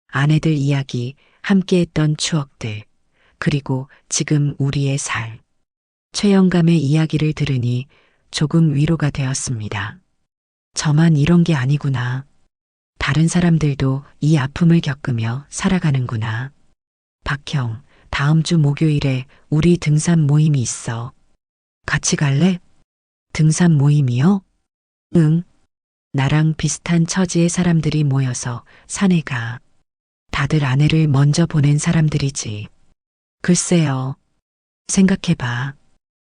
아내들 이야기, 함께했던 추억들, 그리고 지금 우리의 살. 최영감의 이야기를 들으니 조금 위로가 되었습니다. 저만 이런 게 아니구나. 다른 사람들도 이 아픔을 겪으며 살아가는구나. 박형, 다음 주 목요일에 우리 등산 모임이 있어. 같이 갈래? 등산 모임이요? 응. 나랑 비슷한 처지의 사람들이 모여서 산에 가. 다들 아내를 먼저 보낸 사람들이지. 글쎄요. 생각해봐.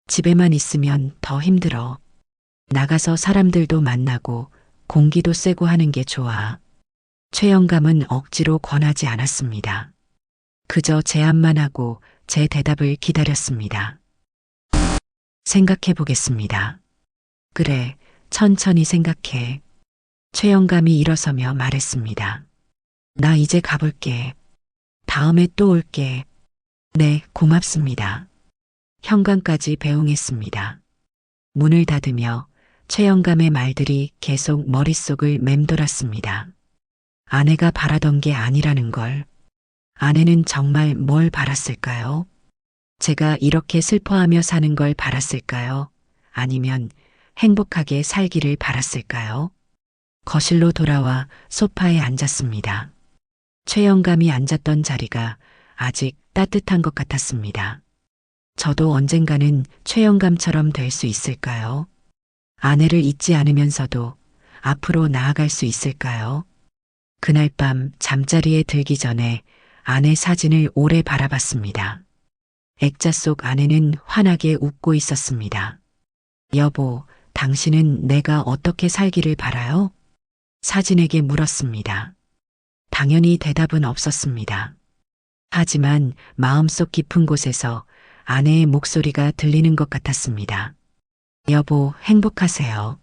집에만 있으면 더 힘들어. 나가서 사람들도 만나고 공기도 쐬고 하는 게 좋아. 최영감은 억지로 권하지 않았습니다. 그저 제안만 하고 제 대답을 기다렸습니다. 생각해 보겠습니다. 그래, 천천히 생각해. 최영감이 일어서며 말했습니다. 나 이제 가볼게. 다음에 또 올게. 네, 고맙습니다. 현관까지 배웅했습니다. 문을 닫으며 최영감의 말들이 계속 머릿속을 맴돌았습니다. 아내가 바라던 게 아니라는 걸. 아내는 정말 뭘 바랐을까요? 제가 이렇게 슬퍼하며 사는 걸 바랐을까요? 아니면 행복하게 살기를 바랐을까요? 거실로 돌아와 소파에 앉았습니다. 최영감이 앉았던 자리가 아직 따뜻한 것 같았습니다. 저도 언젠가는 최영감처럼 될 수 있을까요? 아내를 잊지 않으면서도 앞으로 나아갈 수 있을까요? 그날 밤 잠자리에 들기 전에 아내 사진을 오래 바라봤습니다. 액자 속 아내는 환하게 웃고 있었습니다. 여보, 당신은 내가 어떻게 살기를 바라요? 사진에게 물었습니다. 당연히 대답은 없었습니다. 하지만 마음속 깊은 곳에서 아내의 목소리가 들리는 것 같았습니다. 여보, 행복하세요.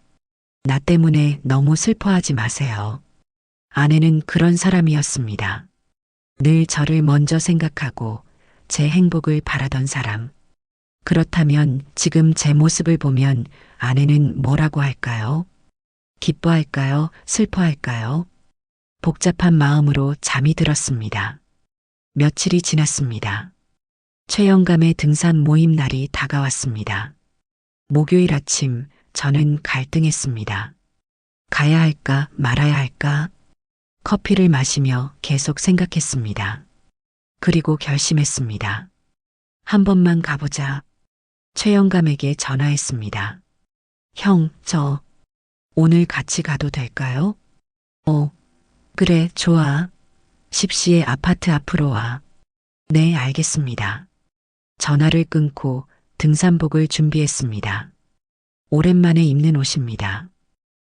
나 때문에 너무 슬퍼하지 마세요. 아내는 그런 사람이었습니다. 늘 저를 먼저 생각하고 제 행복을 바라던 사람. 그렇다면 지금 제 모습을 보면 아내는 뭐라고 할까요? 기뻐할까요? 슬퍼할까요? 복잡한 마음으로 잠이 들었습니다. 며칠이 지났습니다. 최영감의 등산 모임 날이 다가왔습니다. 목요일 아침 저는 갈등했습니다. 가야 할까 말아야 할까? 커피를 마시며 계속 생각했습니다. 그리고 결심했습니다. 한 번만 가보자. 최영감에게 전화했습니다. 형, 저 오늘 같이 가도 될까요? 그래, 좋아. 10시에 아파트 앞으로 와. 네, 알겠습니다. 전화를 끊고 등산복을 준비했습니다. 오랜만에 입는 옷입니다.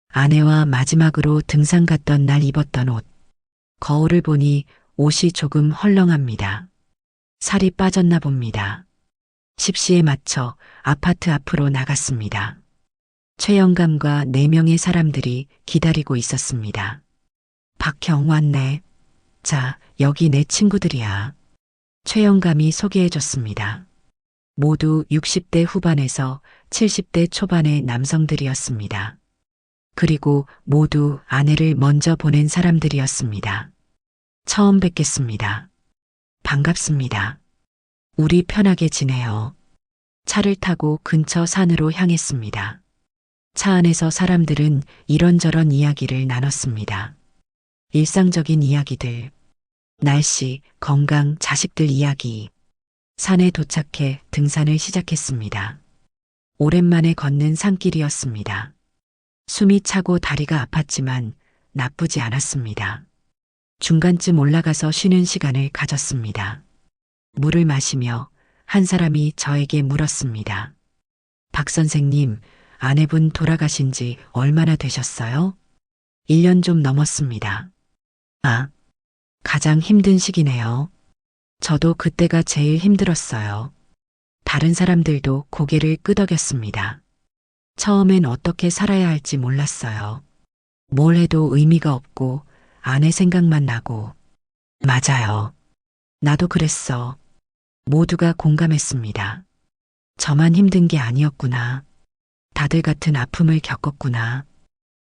아내와 마지막으로 등산 갔던 날 입었던 옷. 거울을 보니 옷이 조금 헐렁합니다. 살이 빠졌나 봅니다. 10시에 맞춰 아파트 앞으로 나갔습니다. 최영감과 4명의 사람들이 기다리고 있었습니다. 박형 왔네. 자, 여기 내 친구들이야. 최영감이 소개해줬습니다. 모두 60대 후반에서 70대 초반의 남성들이었습니다. 그리고 모두 아내를 먼저 보낸 사람들이었습니다. 처음 뵙겠습니다. 반갑습니다. 우리 편하게 지내요. 차를 타고 근처 산으로 향했습니다. 차 안에서 사람들은 이런저런 이야기를 나눴습니다. 일상적인 이야기들, 날씨, 건강, 자식들 이야기. 산에 도착해 등산을 시작했습니다. 오랜만에 걷는 산길이었습니다. 숨이 차고 다리가 아팠지만 나쁘지 않았습니다. 중간쯤 올라가서 쉬는 시간을 가졌습니다. 물을 마시며 한 사람이 저에게 물었습니다. 박 선생님, 아내분 돌아가신 지 얼마나 되셨어요? 1년 좀 넘었습니다. 아, 가장 힘든 시기네요. 저도 그때가 제일 힘들었어요. 다른 사람들도 고개를 끄덕였습니다. 처음엔 어떻게 살아야 할지 몰랐어요. 뭘 해도 의미가 없고 아내 생각만 나고. 맞아요. 나도 그랬어. 모두가 공감했습니다. 저만 힘든 게 아니었구나. 다들 같은 아픔을 겪었구나.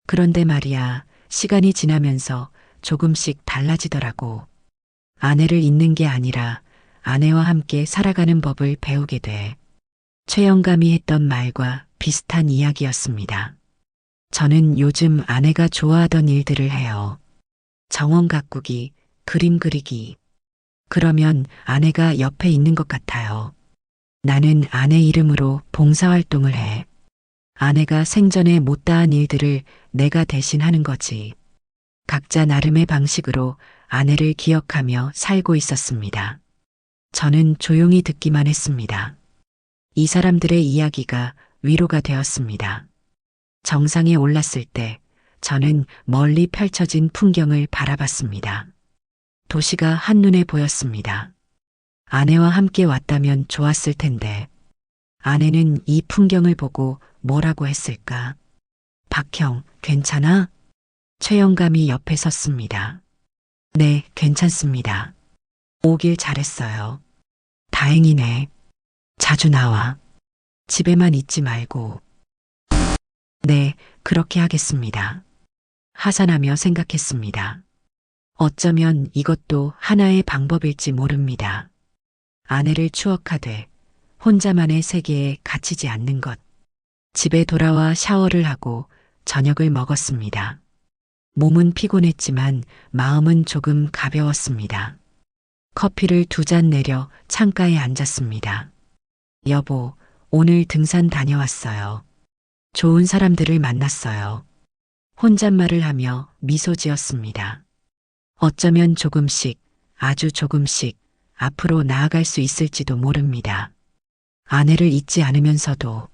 그런데 말이야, 시간이 지나면서 조금씩 달라지더라고. 아내를 잊는 게 아니라 아내와 함께 살아가는 법을 배우게 돼. 최영감이 했던 말과 비슷한 이야기였습니다. 저는 요즘 아내가 좋아하던 일들을 해요. 정원 가꾸기, 그림 그리기. 그러면 아내가 옆에 있는 것 같아요. 나는 아내 이름으로 봉사활동을 해. 아내가 생전에 못다한 일들을 내가 대신 하는 거지. 각자 나름의 방식으로 아내를 기억하며 살고 있었습니다. 저는 조용히 듣기만 했습니다. 이 사람들의 이야기가 위로가 되었습니다. 정상에 올랐을 때 저는 멀리 펼쳐진 풍경을 바라봤습니다. 도시가 한눈에 보였습니다. 아내와 함께 왔다면 좋았을 텐데 아내는 이 풍경을 보고 뭐라고 했을까? 박형, 괜찮아? 최영감이 옆에 섰습니다. 네, 괜찮습니다. 오길 잘했어요. 다행이네. 자주 나와. 집에만 있지 말고. 네, 그렇게 하겠습니다. 하산하며 생각했습니다. 어쩌면 이것도 하나의 방법일지 모릅니다. 아내를 추억하되 혼자만의 세계에 갇히지 않는 것. 집에 돌아와 샤워를 하고 저녁을 먹었습니다. 몸은 피곤했지만 마음은 조금 가벼웠습니다. 커피를 2잔 내려 창가에 앉았습니다. 여보, 오늘 등산 다녀왔어요. 좋은 사람들을 만났어요. 혼잣말을 하며 미소 지었습니다. 어쩌면 조금씩, 아주 조금씩 앞으로 나아갈 수 있을지도 모릅니다. 아내를 잊지 않으면서도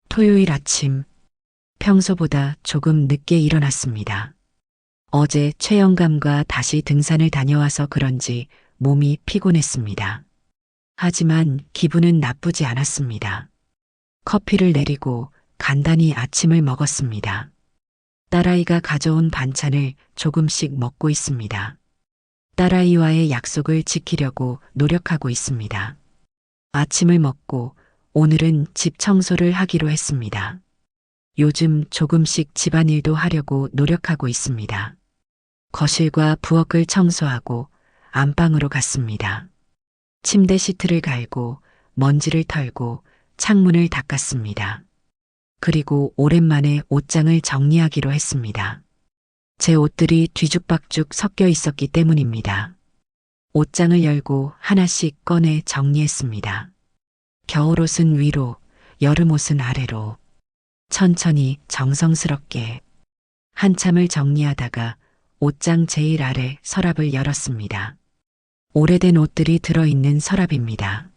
토요일 아침, 평소보다 조금 늦게 일어났습니다. 어제 최영감과 다시 등산을 다녀와서 그런지 몸이 피곤했습니다. 하지만 기분은 나쁘지 않았습니다. 커피를 내리고 간단히 아침을 먹었습니다. 딸아이가 가져온 반찬을 조금씩 먹고 있습니다. 딸아이와의 약속을 지키려고 노력하고 있습니다. 아침을 먹고 오늘은 집 청소를 하기로 했습니다. 요즘 조금씩 집안일도 하려고 노력하고 있습니다. 거실과 부엌을 청소하고 안방으로 갔습니다. 침대 시트를 갈고 먼지를 털고 창문을 닦았습니다. 그리고 오랜만에 옷장을 정리하기로 했습니다. 제 옷들이 뒤죽박죽 섞여 있었기 때문입니다. 옷장을 열고 하나씩 꺼내 정리했습니다. 겨울옷은 위로, 여름옷은 아래로. 천천히 정성스럽게 한참을 정리하다가 옷장 제일 아래 서랍을 열었습니다. 오래된 옷들이 들어있는 서랍입니다.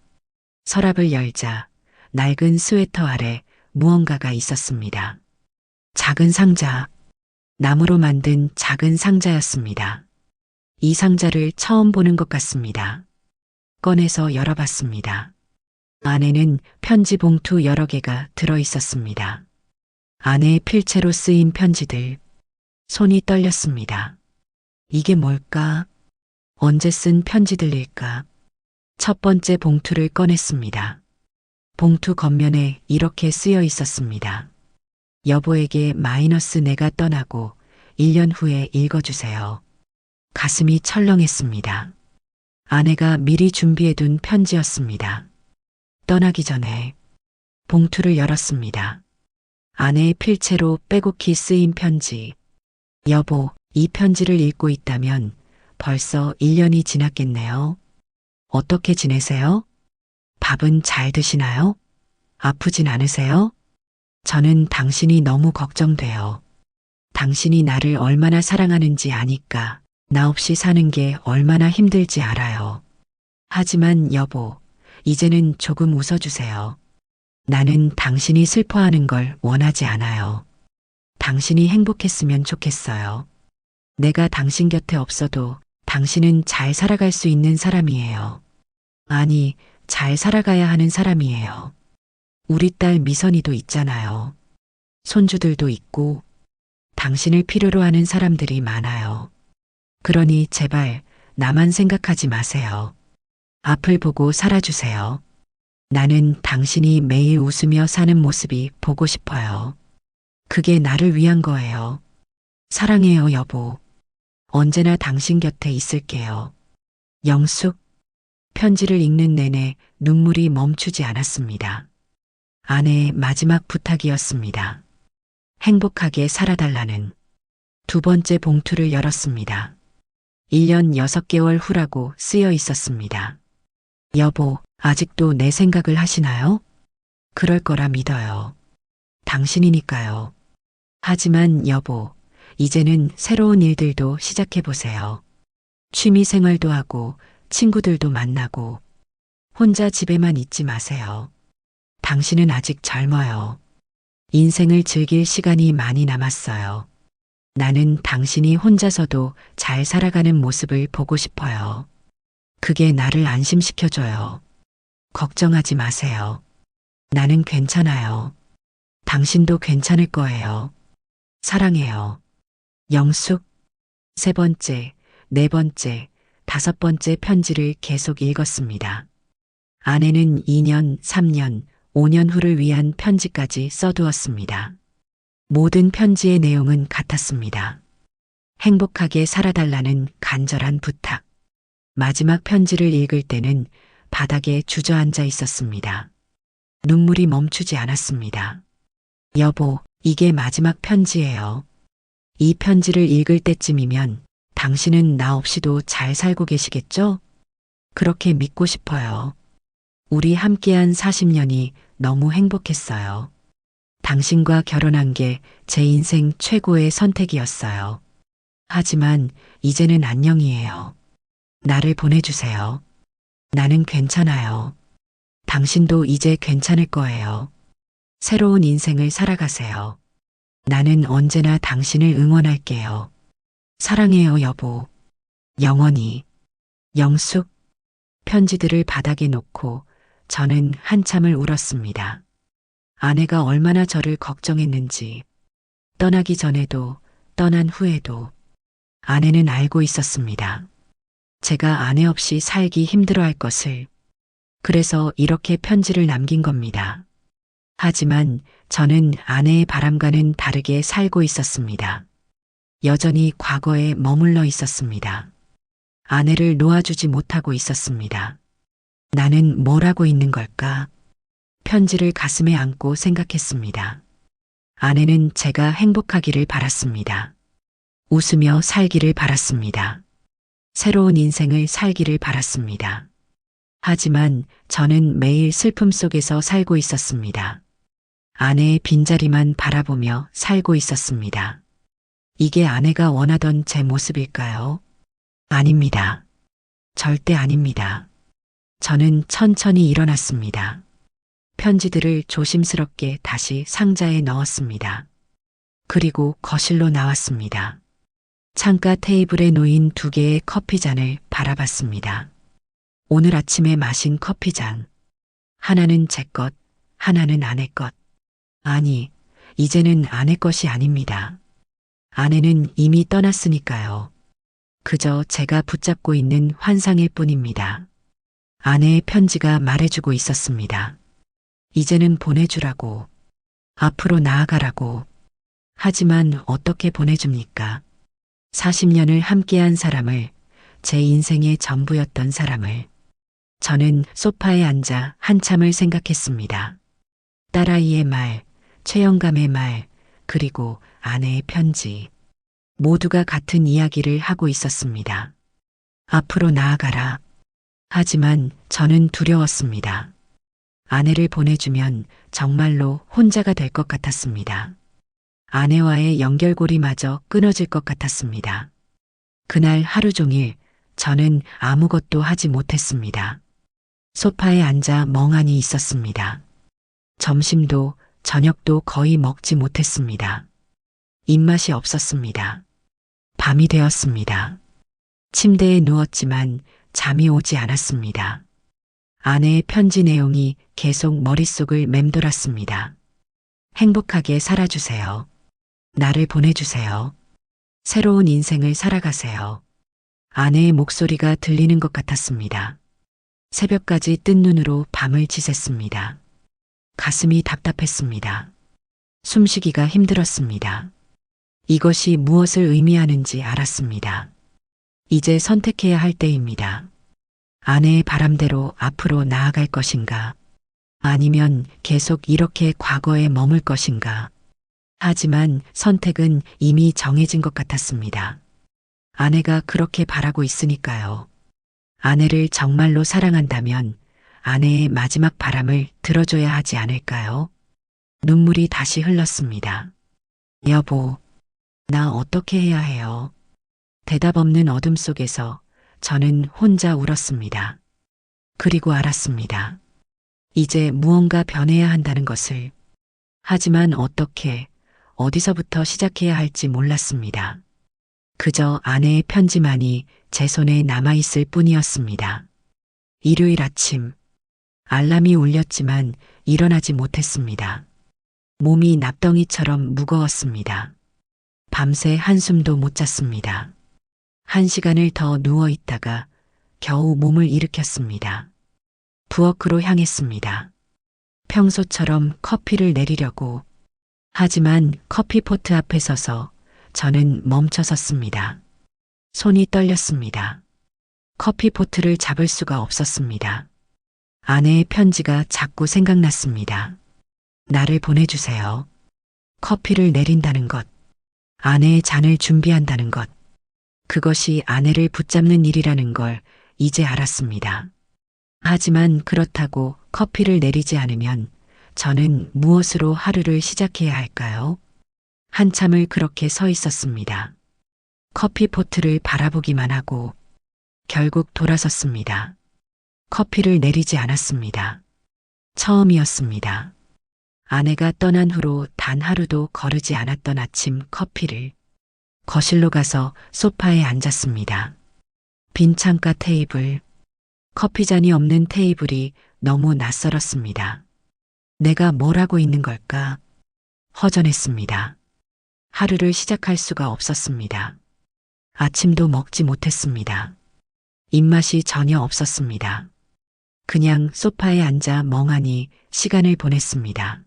서랍을 열자 낡은 스웨터 아래 무언가가 있었습니다. 작은 상자, 나무로 만든 작은 상자였습니다. 이 상자를 처음 보는 것 같습니다. 꺼내서 열어봤습니다. 안에는 편지 봉투 여러 개가 들어있었습니다. 아내의 필체로 쓰인 편지들. 손이 떨렸습니다. 이게 뭘까? 언제 쓴 편지들일까? 첫 번째 봉투를 꺼냈습니다. 봉투 겉면에 이렇게 쓰여 있었습니다. 여보에게 마이너스 내가 떠나고 1년 후에 읽어주세요. 가슴이 철렁했습니다. 아내가 미리 준비해둔 편지였습니다. 떠나기 전에 봉투를 열었습니다. 아내의 필체로 빼곡히 쓰인 편지. 여보, 이 편지를 읽고 있다면 벌써 1년이 지났겠네요. 어떻게 지내세요? 밥은 잘 드시나요? 아프진 않으세요? 저는 당신이 너무 걱정돼요. 당신이 나를 얼마나 사랑하는지 아니까 나 없이 사는 게 얼마나 힘들지 알아요. 하지만 여보, 이제는 조금 웃어주세요. 나는 당신이 슬퍼하는 걸 원하지 않아요. 당신이 행복했으면 좋겠어요. 내가 당신 곁에 없어도 당신은 잘 살아갈 수 있는 사람이에요. 아니, 잘 살아가야 하는 사람이에요. 우리 딸 미선이도 있잖아요. 손주들도 있고, 당신을 필요로 하는 사람들이 많아요. 그러니 제발 나만 생각하지 마세요. 앞을 보고 살아주세요. 나는 당신이 매일 웃으며 사는 모습이 보고 싶어요. 그게 나를 위한 거예요. 사랑해요, 여보. 언제나 당신 곁에 있을게요. 영숙. 편지를 읽는 내내 눈물이 멈추지 않았습니다. 아내의 마지막 부탁이었습니다. 행복하게 살아달라는. 두 번째 봉투를 열었습니다. 1년 6개월 후라고 쓰여 있었습니다. 여보, 아직도 내 생각을 하시나요? 그럴 거라 믿어요. 당신이니까요. 하지만 여보, 이제는 새로운 일들도 시작해보세요. 취미 생활도 하고 친구들도 만나고 혼자 집에만 있지 마세요. 당신은 아직 젊어요. 인생을 즐길 시간이 많이 남았어요. 나는 당신이 혼자서도 잘 살아가는 모습을 보고 싶어요. 그게 나를 안심시켜줘요. 걱정하지 마세요. 나는 괜찮아요. 당신도 괜찮을 거예요. 사랑해요. 영숙. 세 번째, 네 번째, 다섯 번째 편지를 계속 읽었습니다. 아내는 2년, 3년, 5년 후를 위한 편지까지 써두었습니다. 모든 편지의 내용은 같았습니다. 행복하게 살아달라는 간절한 부탁. 마지막 편지를 읽을 때는 바닥에 주저앉아 있었습니다. 눈물이 멈추지 않았습니다. 여보, 이게 마지막 편지예요. 이 편지를 읽을 때쯤이면 당신은 나 없이도 잘 살고 계시겠죠? 그렇게 믿고 싶어요. 우리 함께한 40년이 너무 행복했어요. 당신과 결혼한 게 제 인생 최고의 선택이었어요. 하지만 이제는 안녕이에요. 나를 보내주세요. 나는 괜찮아요. 당신도 이제 괜찮을 거예요. 새로운 인생을 살아가세요. 나는 언제나 당신을 응원할게요. 사랑해요, 여보. 영원히. 영숙. 편지들을 바닥에 놓고 저는 한참을 울었습니다. 아내가 얼마나 저를 걱정했는지, 떠나기 전에도 떠난 후에도 아내는 알고 있었습니다. 제가 아내 없이 살기 힘들어할 것을. 그래서 이렇게 편지를 남긴 겁니다. 하지만 저는 아내의 바람과는 다르게 살고 있었습니다. 여전히 과거에 머물러 있었습니다. 아내를 놓아주지 못하고 있었습니다. 나는 뭘 하고 있는 걸까? 편지를 가슴에 안고 생각했습니다. 아내는 제가 행복하기를 바랐습니다. 웃으며 살기를 바랐습니다. 새로운 인생을 살기를 바랐습니다. 하지만 저는 매일 슬픔 속에서 살고 있었습니다. 아내의 빈자리만 바라보며 살고 있었습니다. 이게 아내가 원하던 제 모습일까요? 아닙니다. 절대 아닙니다. 저는 천천히 일어났습니다. 편지들을 조심스럽게 다시 상자에 넣었습니다. 그리고 거실로 나왔습니다. 창가 테이블에 놓인 2개의 커피잔을 바라봤습니다. 오늘 아침에 마신 커피잔. 하나는 제 것, 하나는 아내 것. 아니, 이제는 아내 것이 아닙니다. 아내는 이미 떠났으니까요. 그저 제가 붙잡고 있는 환상일 뿐입니다. 아내의 편지가 말해주고 있었습니다. 이제는 보내주라고. 앞으로 나아가라고. 하지만 어떻게 보내줍니까? 40년을 함께한 사람을, 제 인생의 전부였던 사람을. 저는 소파에 앉아 한참을 생각했습니다. 딸아이의 말, 최영감의 말, 그리고 아내의 편지. 모두가 같은 이야기를 하고 있었습니다. 앞으로 나아가라. 하지만 저는 두려웠습니다. 아내를 보내주면 정말로 혼자가 될 것 같았습니다. 아내와의 연결고리마저 끊어질 것 같았습니다. 그날 하루 종일 저는 아무것도 하지 못했습니다. 소파에 앉아 멍하니 있었습니다. 점심도 저녁도 거의 먹지 못했습니다. 입맛이 없었습니다. 밤이 되었습니다. 침대에 누웠지만 잠이 오지 않았습니다. 아내의 편지 내용이 계속 머릿속을 맴돌았습니다. 행복하게 살아주세요. 나를 보내주세요. 새로운 인생을 살아가세요. 아내의 목소리가 들리는 것 같았습니다. 새벽까지 뜬 눈으로 밤을 지샜습니다. 가슴이 답답했습니다. 숨쉬기가 힘들었습니다. 이것이 무엇을 의미하는지 알았습니다. 이제 선택해야 할 때입니다. 아내의 바람대로 앞으로 나아갈 것인가? 아니면 계속 이렇게 과거에 머물 것인가? 하지만 선택은 이미 정해진 것 같았습니다. 아내가 그렇게 바라고 있으니까요. 아내를 정말로 사랑한다면 아내의 마지막 바람을 들어줘야 하지 않을까요? 눈물이 다시 흘렀습니다. 여보, 나 어떻게 해야 해요? 대답 없는 어둠 속에서 저는 혼자 울었습니다. 그리고 알았습니다. 이제 무언가 변해야 한다는 것을. 하지만 어떻게, 어디서부터 시작해야 할지 몰랐습니다. 그저 아내의 편지만이 제 손에 남아있을 뿐이었습니다. 일요일 아침, 알람이 울렸지만 일어나지 못했습니다. 몸이 납덩이처럼 무거웠습니다. 밤새 한숨도 못 잤습니다. 1시간을 더 누워 있다가 겨우 몸을 일으켰습니다. 부엌으로 향했습니다. 평소처럼 커피를 내리려고. 하지만 커피포트 앞에 서서 저는 멈춰 섰습니다. 손이 떨렸습니다. 커피포트를 잡을 수가 없었습니다. 아내의 편지가 자꾸 생각났습니다. 나를 보내주세요. 커피를 내린다는 것. 아내의 잔을 준비한다는 것. 그것이 아내를 붙잡는 일이라는 걸 이제 알았습니다. 하지만 그렇다고 커피를 내리지 않으면 저는 무엇으로 하루를 시작해야 할까요? 한참을 그렇게 서 있었습니다. 커피포트를 바라보기만 하고 결국 돌아섰습니다. 커피를 내리지 않았습니다. 처음이었습니다. 아내가 떠난 후로 단 하루도 거르지 않았던 아침 커피를. 거실로 가서 소파에 앉았습니다. 빈 창가 테이블. 커피잔이 없는 테이블이 너무 낯설었습니다. 내가 뭘 하고 있는 걸까? 허전했습니다. 하루를 시작할 수가 없었습니다. 아침도 먹지 못했습니다. 입맛이 전혀 없었습니다. 그냥 소파에 앉아 멍하니 시간을 보냈습니다.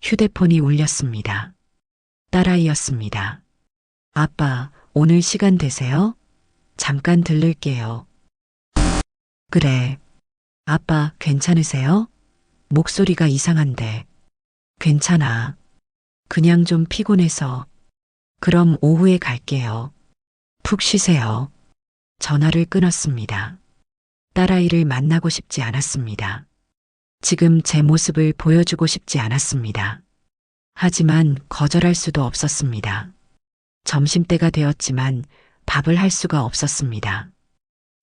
휴대폰이 울렸습니다. 딸아이였습니다. 아빠, 오늘 시간 되세요? 잠깐 들를게요. 그래. 아빠, 괜찮으세요? 목소리가 이상한데. 괜찮아. 그냥 좀 피곤해서. 그럼 오후에 갈게요. 푹 쉬세요. 전화를 끊었습니다. 딸아이를 만나고 싶지 않았습니다. 지금 제 모습을 보여주고 싶지 않았습니다. 하지만 거절할 수도 없었습니다. 점심때가 되었지만 밥을 할 수가 없었습니다.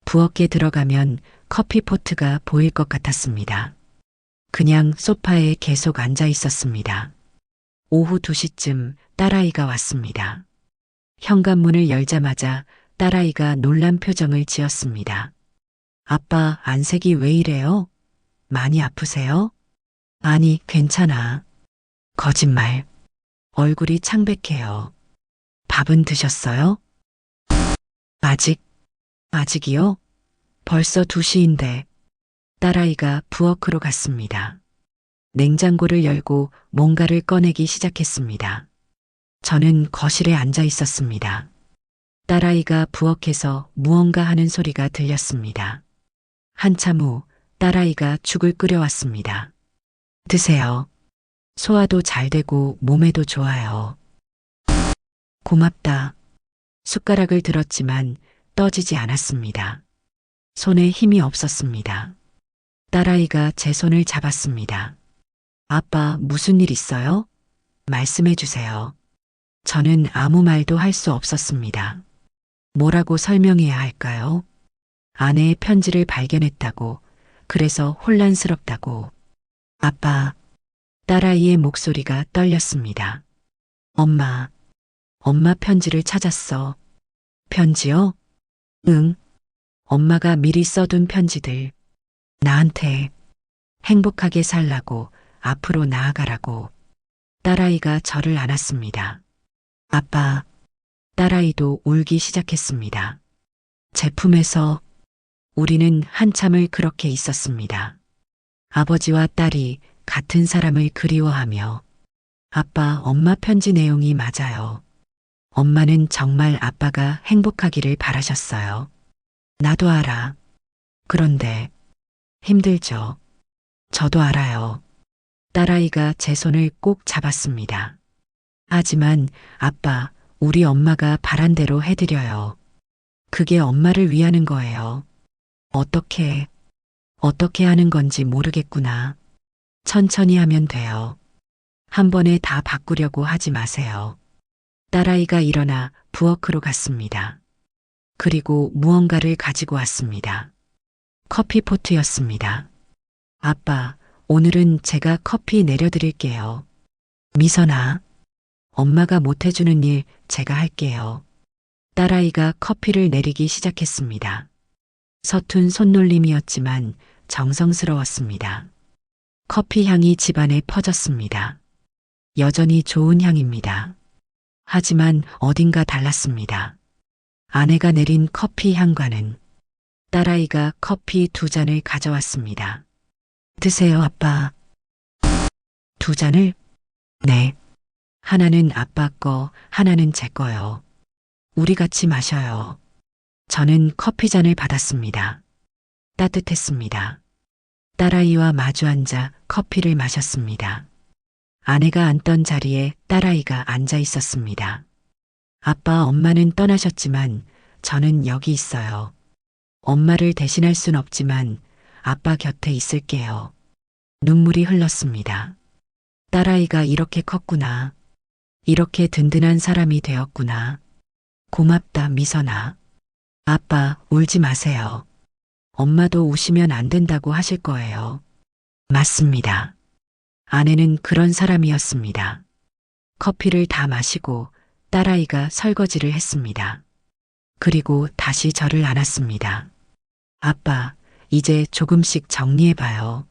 부엌에 들어가면 커피포트가 보일 것 같았습니다. 그냥 소파에 계속 앉아 있었습니다. 오후 2시쯤 딸아이가 왔습니다. 현관문을 열자마자 딸아이가 놀란 표정을 지었습니다. 아빠, 안색이 왜 이래요? 많이 아프세요? 아니, 괜찮아. 거짓말. 얼굴이 창백해요. 밥은 드셨어요? 아직이요? 벌써 2시인데. 딸아이가 부엌으로 갔습니다. 냉장고를 열고 뭔가를 꺼내기 시작했습니다. 저는 거실에 앉아 있었습니다. 딸아이가 부엌에서 무언가 하는 소리가 들렸습니다. 한참 후 딸아이가 죽을 끓여왔습니다. 드세요. 소화도 잘 되고 몸에도 좋아요. 고맙다. 숟가락을 들었지만 떠지지 않았습니다. 손에 힘이 없었습니다. 딸아이가 제 손을 잡았습니다. 아빠, 무슨 일 있어요? 말씀해 주세요. 저는 아무 말도 할 수 없었습니다. 뭐라고 설명해야 할까요? 아내의 편지를 발견했다고, 그래서 혼란스럽다고. 아빠, 딸아이의 목소리가 떨렸습니다. 엄마, 엄마 편지를 찾았어. 편지요? 응. 엄마가 미리 써둔 편지들. 나한테 행복하게 살라고, 앞으로 나아가라고. 딸아이가 저를 안았습니다. 아빠, 딸아이도 울기 시작했습니다. 제품에서 우리는 한참을 그렇게 있었습니다. 아버지와 딸이 같은 사람을 그리워하며 아빠, 엄마 편지 내용이 맞아요. 엄마는 정말 아빠가 행복하기를 바라셨어요. 나도 알아. 그런데 힘들죠. 저도 알아요. 딸아이가 제 손을 꼭 잡았습니다. 하지만 아빠, 우리 엄마가 바란 대로 해드려요. 그게 엄마를 위하는 거예요. 어떻게 하는 건지 모르겠구나. 천천히 하면 돼요. 한 번에 다 바꾸려고 하지 마세요. 딸아이가 일어나 부엌으로 갔습니다. 그리고 무언가를 가지고 왔습니다. 커피포트였습니다. 아빠, 오늘은 제가 커피 내려드릴게요. 미선아, 엄마가 못해주는 일 제가 할게요. 딸아이가 커피를 내리기 시작했습니다. 서툰 손놀림이었지만 정성스러웠습니다. 커피 향이 집안에 퍼졌습니다. 여전히 좋은 향입니다. 하지만 어딘가 달랐습니다. 아내가 내린 커피 향과는. 딸아이가 커피 2잔을 가져왔습니다. 드세요, 아빠. 2잔을? 네. 하나는 아빠 거, 하나는 제 거요. 우리 같이 마셔요. 저는 커피잔을 받았습니다. 따뜻했습니다. 딸아이와 마주 앉아 커피를 마셨습니다. 아내가 앉던 자리에 딸아이가 앉아 있었습니다. 아빠, 엄마는 떠나셨지만 저는 여기 있어요. 엄마를 대신할 순 없지만 아빠 곁에 있을게요. 눈물이 흘렀습니다. 딸아이가 이렇게 컸구나. 이렇게 든든한 사람이 되었구나. 고맙다, 미선아. 아빠, 울지 마세요. 엄마도 우시면 안 된다고 하실 거예요. 맞습니다. 아내는 그런 사람이었습니다. 커피를 다 마시고 딸아이가 설거지를 했습니다. 그리고 다시 저를 안았습니다. 아빠, 이제 조금씩 정리해봐요.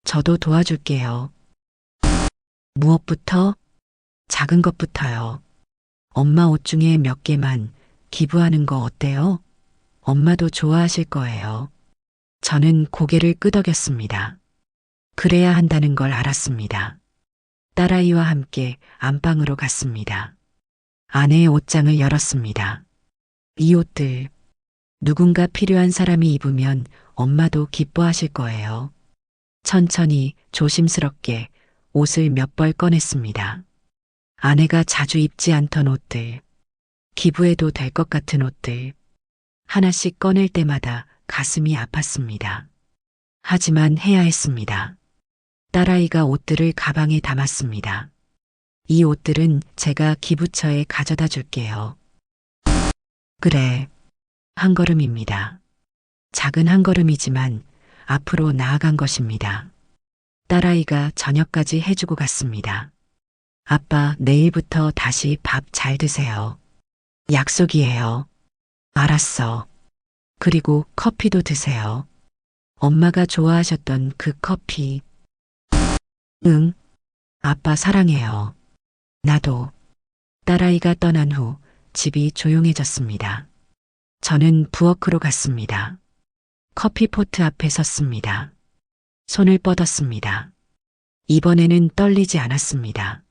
저도 도와줄게요. 무엇부터? 작은 것부터요. 엄마 옷 중에 몇 개만 기부하는 거 어때요? 엄마도 좋아하실 거예요. 저는 고개를 끄덕였습니다. 그래야 한다는 걸 알았습니다. 딸아이와 함께 안방으로 갔습니다. 아내의 옷장을 열었습니다. 이 옷들, 누군가 필요한 사람이 입으면 엄마도 기뻐하실 거예요. 천천히 조심스럽게 옷을 몇 벌 꺼냈습니다. 아내가 자주 입지 않던 옷들, 기부해도 될 것 같은 옷들, 하나씩 꺼낼 때마다 가슴이 아팠습니다. 하지만 해야 했습니다. 딸아이가 옷들을 가방에 담았습니다. 이 옷들은 제가 기부처에 가져다 줄게요. 그래, 한 걸음입니다. 작은 한 걸음이지만 앞으로 나아간 것입니다. 딸아이가 저녁까지 해주고 갔습니다. 아빠, 내일부터 다시 밥 잘 드세요. 약속이에요. 알았어. 그리고 커피도 드세요. 엄마가 좋아하셨던 그 커피. 응. 아빠 사랑해요. 나도. 딸아이가 떠난 후 집이 조용해졌습니다. 저는 부엌으로 갔습니다. 커피포트 앞에 섰습니다. 손을 뻗었습니다. 이번에는 떨리지 않았습니다.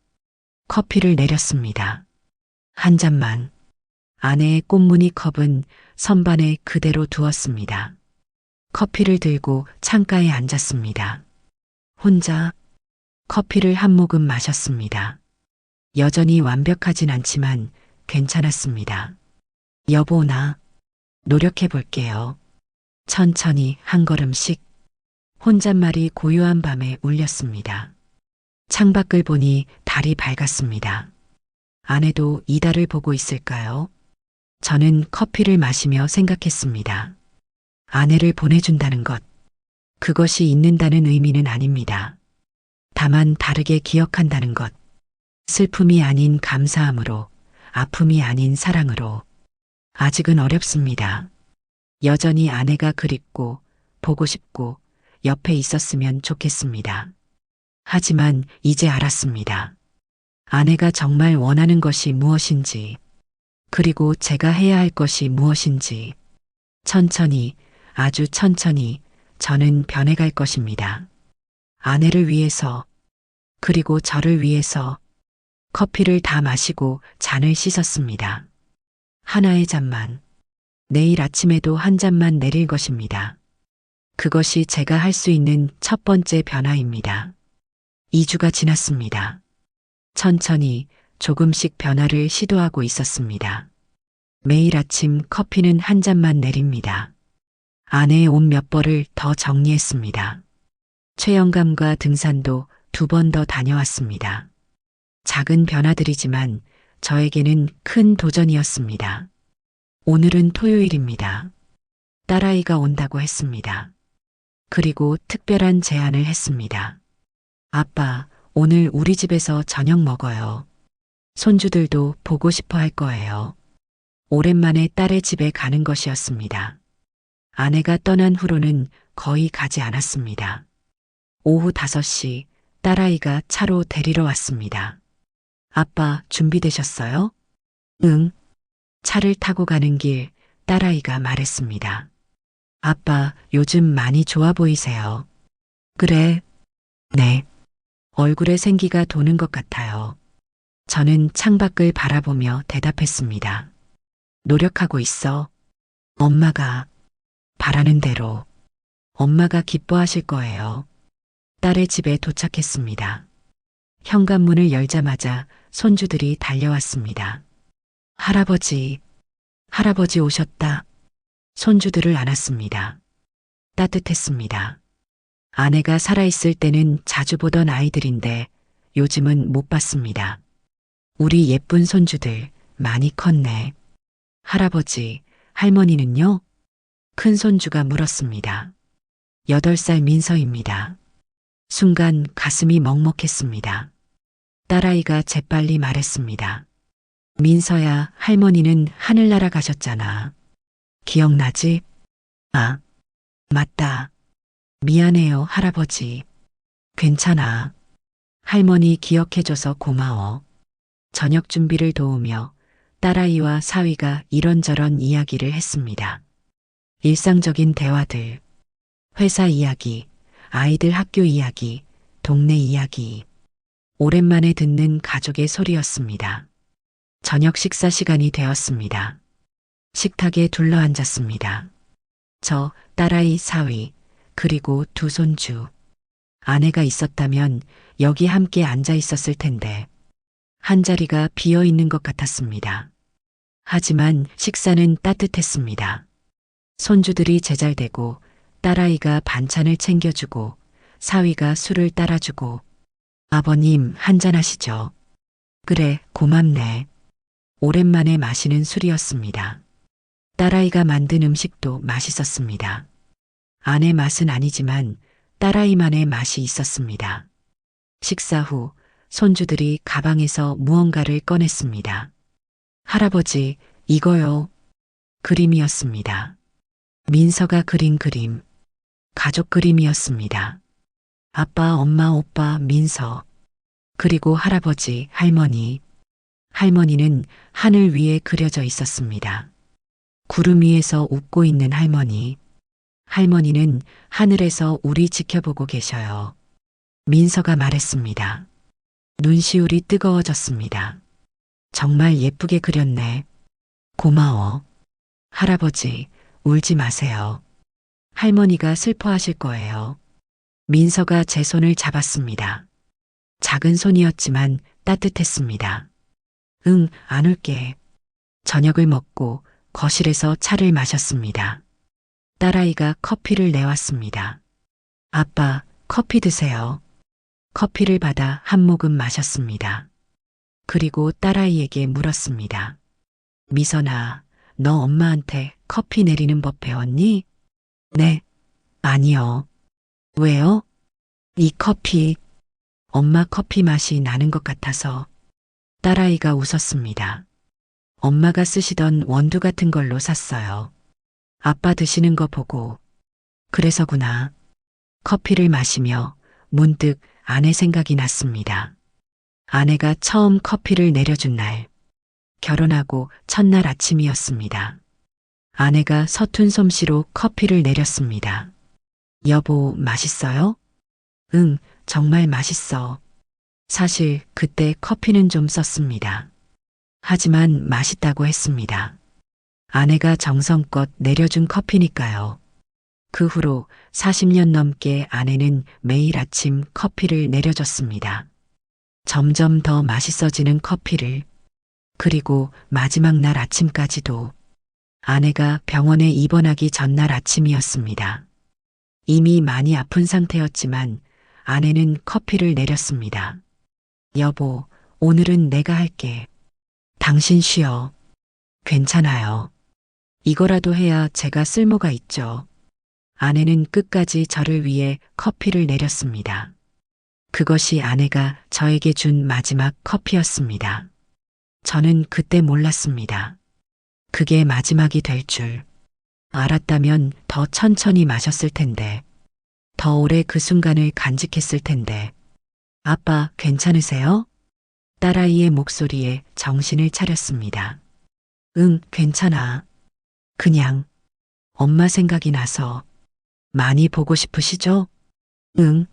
커피를 내렸습니다. 한 잔만. 아내의 꽃무늬 컵은 선반에 그대로 두었습니다. 커피를 들고 창가에 앉았습니다. 혼자 커피를 한 모금 마셨습니다. 여전히 완벽하진 않지만 괜찮았습니다. 여보, 나 노력해 볼게요. 천천히 한 걸음씩. 혼잣말이 고요한 밤에 울렸습니다. 창밖을 보니 달이 밝았습니다. 아내도 이 달을 보고 있을까요? 저는 커피를 마시며 생각했습니다. 아내를 보내준다는 것, 그것이 잊는다는 의미는 아닙니다. 다만 다르게 기억한다는 것, 슬픔이 아닌 감사함으로, 아픔이 아닌 사랑으로. 아직은 어렵습니다. 여전히 아내가 그립고, 보고 싶고, 옆에 있었으면 좋겠습니다. 하지만 이제 알았습니다. 아내가 정말 원하는 것이 무엇인지, 그리고 제가 해야 할 것이 무엇인지. 천천히, 아주 천천히 저는 변해갈 것입니다. 아내를 위해서, 그리고 저를 위해서. 커피를 다 마시고 잔을 씻었습니다. 하나의 잔만. 내일 아침에도 한 잔만 내릴 것입니다. 그것이 제가 할 수 있는 첫 번째 변화입니다. 2주가 지났습니다. 천천히 조금씩 변화를 시도하고 있었습니다. 매일 아침 커피는 한 잔만 내립니다. 아내의 옷 몇 벌을 더 정리했습니다. 최영감과 등산도 2번 더 다녀왔습니다. 작은 변화들이지만 저에게는 큰 도전이었습니다. 오늘은 토요일입니다. 딸아이가 온다고 했습니다. 그리고 특별한 제안을 했습니다. 아빠, 오늘 우리 집에서 저녁 먹어요. 손주들도 보고 싶어 할 거예요. 오랜만에 딸의 집에 가는 것이었습니다. 아내가 떠난 후로는 거의 가지 않았습니다. 오후 5시 딸아이가 차로 데리러 왔습니다. 아빠, 준비되셨어요? 응. 차를 타고 가는 길 딸아이가 말했습니다. 아빠, 요즘 많이 좋아 보이세요. 그래? 네. 얼굴에 생기가 도는 것 같아요. 저는 창밖을 바라보며 대답했습니다. 노력하고 있어. 엄마가 바라는 대로. 엄마가 기뻐하실 거예요. 딸의 집에 도착했습니다. 현관문을 열자마자 손주들이 달려왔습니다. 할아버지, 할아버지 오셨다. 손주들을 안았습니다. 따뜻했습니다. 아내가 살아있을 때는 자주 보던 아이들인데 요즘은 못 봤습니다. 우리 예쁜 손주들 많이 컸네. 할아버지, 할머니는요? 큰 손주가 물었습니다. 8살 민서입니다. 순간 가슴이 먹먹했습니다. 딸아이가 재빨리 말했습니다. 민서야, 할머니는 하늘나라 가셨잖아. 기억나지? 아, 맞다. 미안해요, 할아버지. 괜찮아. 할머니 기억해줘서 고마워. 저녁 준비를 도우며 딸아이와 사위가 이런저런 이야기를 했습니다. 일상적인 대화들, 회사 이야기, 아이들 학교 이야기, 동네 이야기. 오랜만에 듣는 가족의 소리였습니다. 저녁 식사 시간이 되었습니다. 식탁에 둘러앉았습니다. 저, 딸아이, 사위, 그리고 2 손주. 아내가 있었다면 여기 함께 앉아 있었을 텐데 한자리가 비어 있는 것 같았습니다. 하지만 식사는 따뜻했습니다. 손주들이 제잘되고 딸아이가 반찬을 챙겨주고 사위가 술을 따라주고. 아버님, 한잔하시죠. 그래, 고맙네. 오랜만에 마시는 술이었습니다. 딸아이가 만든 음식도 맛있었습니다. 아내 맛은 아니지만 딸아이만의 맛이 있었습니다. 식사 후 손주들이 가방에서 무언가를 꺼냈습니다. 할아버지, 이거요. 그림이었습니다. 민서가 그린 그림. 가족 그림이었습니다. 아빠, 엄마, 오빠, 민서. 그리고 할아버지, 할머니. 할머니는 하늘 위에 그려져 있었습니다. 구름 위에서 웃고 있는 할머니. 할머니는 하늘에서 우리 지켜보고 계셔요. 민서가 말했습니다. 눈시울이 뜨거워졌습니다. 정말 예쁘게 그렸네. 고마워. 할아버지, 울지 마세요. 할머니가 슬퍼하실 거예요. 민서가 제 손을 잡았습니다. 작은 손이었지만 따뜻했습니다. 응, 안 울게. 저녁을 먹고 거실에서 차를 마셨습니다. 딸아이가 커피를 내왔습니다. 아빠, 커피 드세요. 커피를 받아 한 모금 마셨습니다. 그리고 딸아이에게 물었습니다. 미선아, 너 엄마한테 커피 내리는 법 배웠니? 네. 아니요. 왜요? 이 커피, 엄마 커피 맛이 나는 것 같아서. 딸아이가 웃었습니다. 엄마가 쓰시던 원두 같은 걸로 샀어요. 아빠 드시는 거 보고. 그래서구나. 커피를 마시며 문득 아내 생각이 났습니다. 아내가 처음 커피를 내려준 날, 결혼하고 첫날 아침이었습니다. 아내가 서툰 솜씨로 커피를 내렸습니다. 여보, 맛있어요? 응, 정말 맛있어. 사실 그때 커피는 좀 썼습니다. 하지만 맛있다고 했습니다. 아내가 정성껏 내려준 커피니까요. 그 후로 40년 넘게 아내는 매일 아침 커피를 내려줬습니다. 점점 더 맛있어지는 커피를, 그리고 마지막 날 아침까지도. 아내가 병원에 입원하기 전날 아침이었습니다. 이미 많이 아픈 상태였지만 아내는 커피를 내렸습니다. 여보, 오늘은 내가 할게. 당신 쉬어. 괜찮아요. 이거라도 해야 제가 쓸모가 있죠. 아내는 끝까지 저를 위해 커피를 내렸습니다. 그것이 아내가 저에게 준 마지막 커피였습니다. 저는 그때 몰랐습니다. 그게 마지막이 될 줄. 알았다면 더 천천히 마셨을 텐데. 더 오래 그 순간을 간직했을 텐데. 아빠, 괜찮으세요? 딸아이의 목소리에 정신을 차렸습니다. 응, 괜찮아. 그냥 엄마 생각이 나서. 많이 보고 싶으시죠? 응.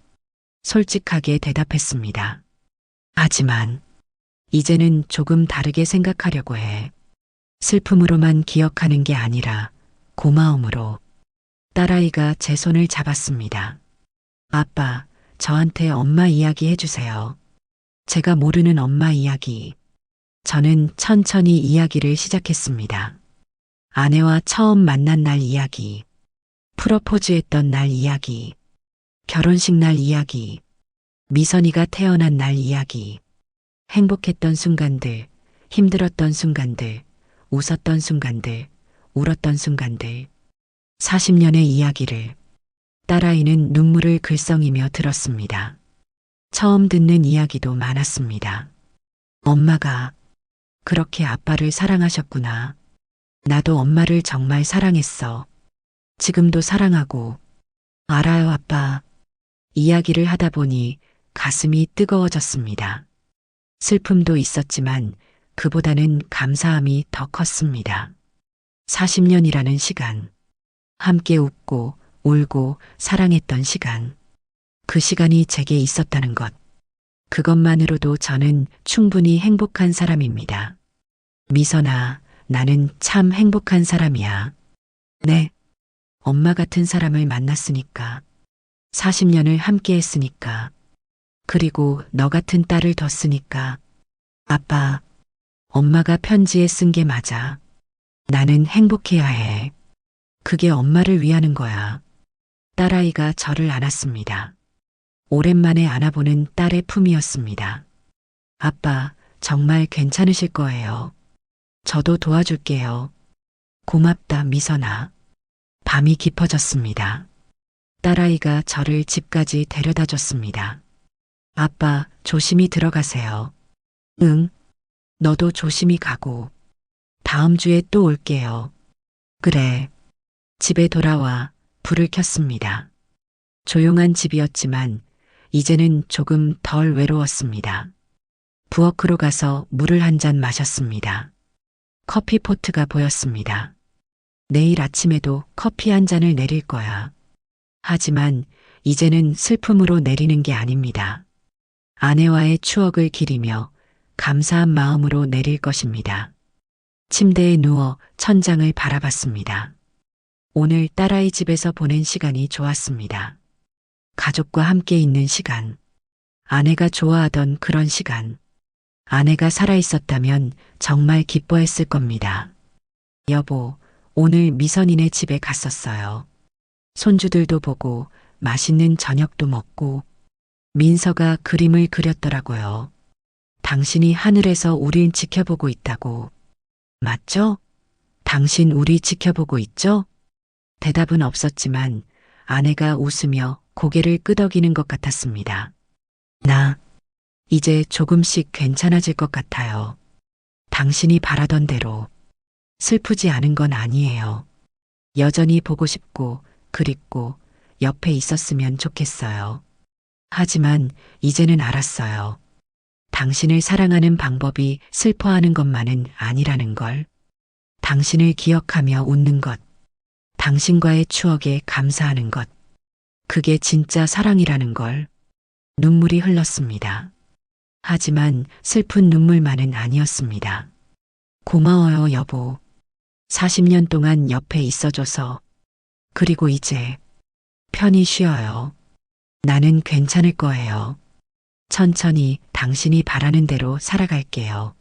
솔직하게 대답했습니다. 하지만 이제는 조금 다르게 생각하려고 해. 슬픔으로만 기억하는 게 아니라 고마움으로. 딸아이가 제 손을 잡았습니다. 아빠, 저한테 엄마 이야기 해주세요. 제가 모르는 엄마 이야기. 저는 천천히 이야기를 시작했습니다. 아내와 처음 만난 날 이야기. 프로포즈했던 날 이야기. 결혼식 날 이야기. 미선이가 태어난 날 이야기. 행복했던 순간들, 힘들었던 순간들, 웃었던 순간들, 울었던 순간들. 40년의 이야기를. 딸아이는 눈물을 글썽이며 들었습니다. 처음 듣는 이야기도 많았습니다. 엄마가 그렇게 아빠를 사랑하셨구나. 나도 엄마를 정말 사랑했어. 지금도 사랑하고. 알아요, 아빠. 이야기를 하다 보니 가슴이 뜨거워졌습니다. 슬픔도 있었지만 그보다는 감사함이 더 컸습니다. 40년이라는 시간. 함께 웃고 울고 사랑했던 시간. 그 시간이 제게 있었다는 것. 그것만으로도 저는 충분히 행복한 사람입니다. 미선아, 나는 참 행복한 사람이야. 네. 엄마 같은 사람을 만났으니까. 40년을 함께 했으니까. 그리고 너 같은 딸을 뒀으니까. 아빠, 엄마가 편지에 쓴 게 맞아. 나는 행복해야 해. 그게 엄마를 위하는 거야. 딸아이가 저를 안았습니다. 오랜만에 안아보는 딸의 품이었습니다. 아빠, 정말 괜찮으실 거예요. 저도 도와줄게요. 고맙다, 미선아. 밤이 깊어졌습니다. 딸아이가 저를 집까지 데려다 줬습니다. 아빠, 조심히 들어가세요. 응, 너도 조심히 가고. 다음 주에 또 올게요. 그래. 집에 돌아와 불을 켰습니다. 조용한 집이었지만 이제는 조금 덜 외로웠습니다. 부엌으로 가서 물을 한 잔 마셨습니다. 커피 포트가 보였습니다. 내일 아침에도 커피 한 잔을 내릴 거야. 하지만 이제는 슬픔으로 내리는 게 아닙니다. 아내와의 추억을 기리며 감사한 마음으로 내릴 것입니다. 침대에 누워 천장을 바라봤습니다. 오늘 딸아이 집에서 보낸 시간이 좋았습니다. 가족과 함께 있는 시간, 아내가 좋아하던 그런 시간, 아내가 살아있었다면 정말 기뻐했을 겁니다. 여보, 오늘 미선이네 집에 갔었어요. 손주들도 보고 맛있는 저녁도 먹고 민서가 그림을 그렸더라고요. 당신이 하늘에서 우릴 지켜보고 있다고. 맞죠? 당신 우리 지켜보고 있죠? 대답은 없었지만 아내가 웃으며 고개를 끄덕이는 것 같았습니다. 나 이제 조금씩 괜찮아질 것 같아요. 당신이 바라던 대로 슬프지 않은 건 아니에요. 여전히 보고 싶고 그립고 옆에 있었으면 좋겠어요. 하지만 이제는 알았어요. 당신을 사랑하는 방법이 슬퍼하는 것만은 아니라는 걸. 당신을 기억하며 웃는 것. 당신과의 추억에 감사하는 것. 그게 진짜 사랑이라는 걸. 눈물이 흘렀습니다. 하지만 슬픈 눈물만은 아니었습니다. 고마워요, 여보. 40년 동안 옆에 있어줘서. 그리고 이제 편히 쉬어요. 나는 괜찮을 거예요. 천천히 당신이 바라는 대로 살아갈게요.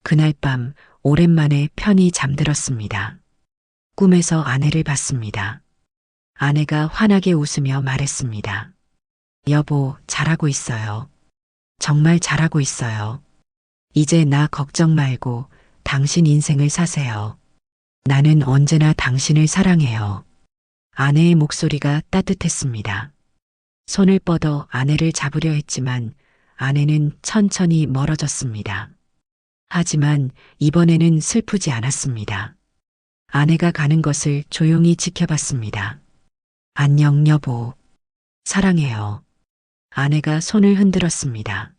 그날 밤 오랜만에 편히 잠들었습니다. 꿈에서 아내를 봤습니다. 아내가 환하게 웃으며 말했습니다. 여보, 잘하고 있어요. 정말 잘하고 있어요. 이제 나 걱정 말고 당신 인생을 사세요. 나는 언제나 당신을 사랑해요. 아내의 목소리가 따뜻했습니다. 손을 뻗어 아내를 잡으려 했지만 아내는 천천히 멀어졌습니다. 하지만 이번에는 슬프지 않았습니다. 아내가 가는 것을 조용히 지켜봤습니다. 안녕, 여보. 사랑해요. 아내가 손을 흔들었습니다.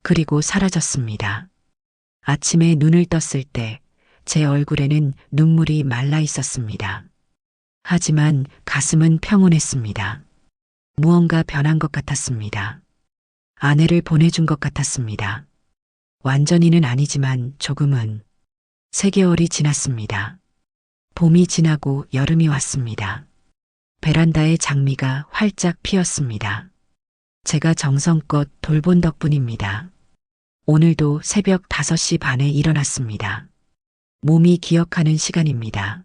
그리고 사라졌습니다. 아침에 눈을 떴을 때 제 얼굴에는 눈물이 말라 있었습니다. 하지만 가슴은 평온했습니다. 무언가 변한 것 같았습니다. 아내를 보내준 것 같았습니다. 완전히는 아니지만 조금은. 3개월이 지났습니다. 봄이 지나고 여름이 왔습니다. 베란다에 장미가 활짝 피었습니다. 제가 정성껏 돌본 덕분입니다. 오늘도 새벽 5시 반에 일어났습니다. 몸이 기억하는 시간입니다.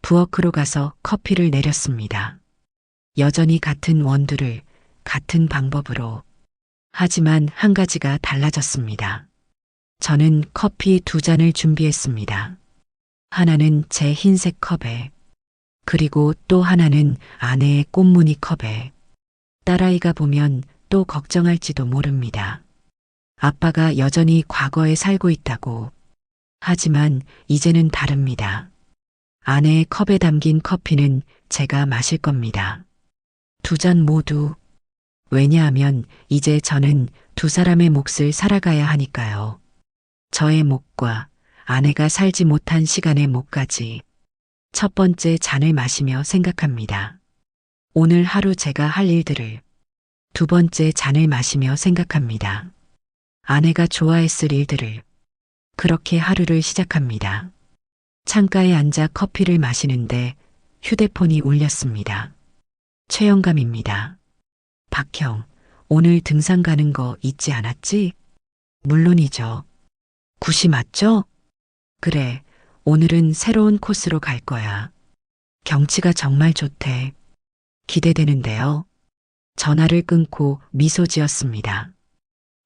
부엌으로 가서 커피를 내렸습니다. 여전히 같은 원두를 같은 방법으로. 하지만 한 가지가 달라졌습니다. 저는 커피 2잔을 준비했습니다. 하나는 제 흰색 컵에, 그리고 또 하나는 아내의 꽃무늬 컵에. 딸아이가 보면 또 걱정할지도 모릅니다. 아빠가 여전히 과거에 살고 있다고. 하지만 이제는 다릅니다. 아내의 컵에 담긴 커피는 제가 마실 겁니다. 2잔 모두. 왜냐하면 이제 저는 2사람의 몫을 살아가야 하니까요. 저의 몫과 아내가 살지 못한 시간의 몫까지. 첫 번째 잔을 마시며 생각합니다. 오늘 하루 제가 할 일들을. 2번째 잔을 마시며 생각합니다. 아내가 좋아했을 일들을. 그렇게 하루를 시작합니다. 창가에 앉아 커피를 마시는데 휴대폰이 울렸습니다. 최영감입니다. 박형, 오늘 등산 가는 거 잊지 않았지? 물론이죠. 굿이 맞죠? 그래, 오늘은 새로운 코스로 갈 거야. 경치가 정말 좋대. 기대되는데요. 전화를 끊고 미소 지었습니다.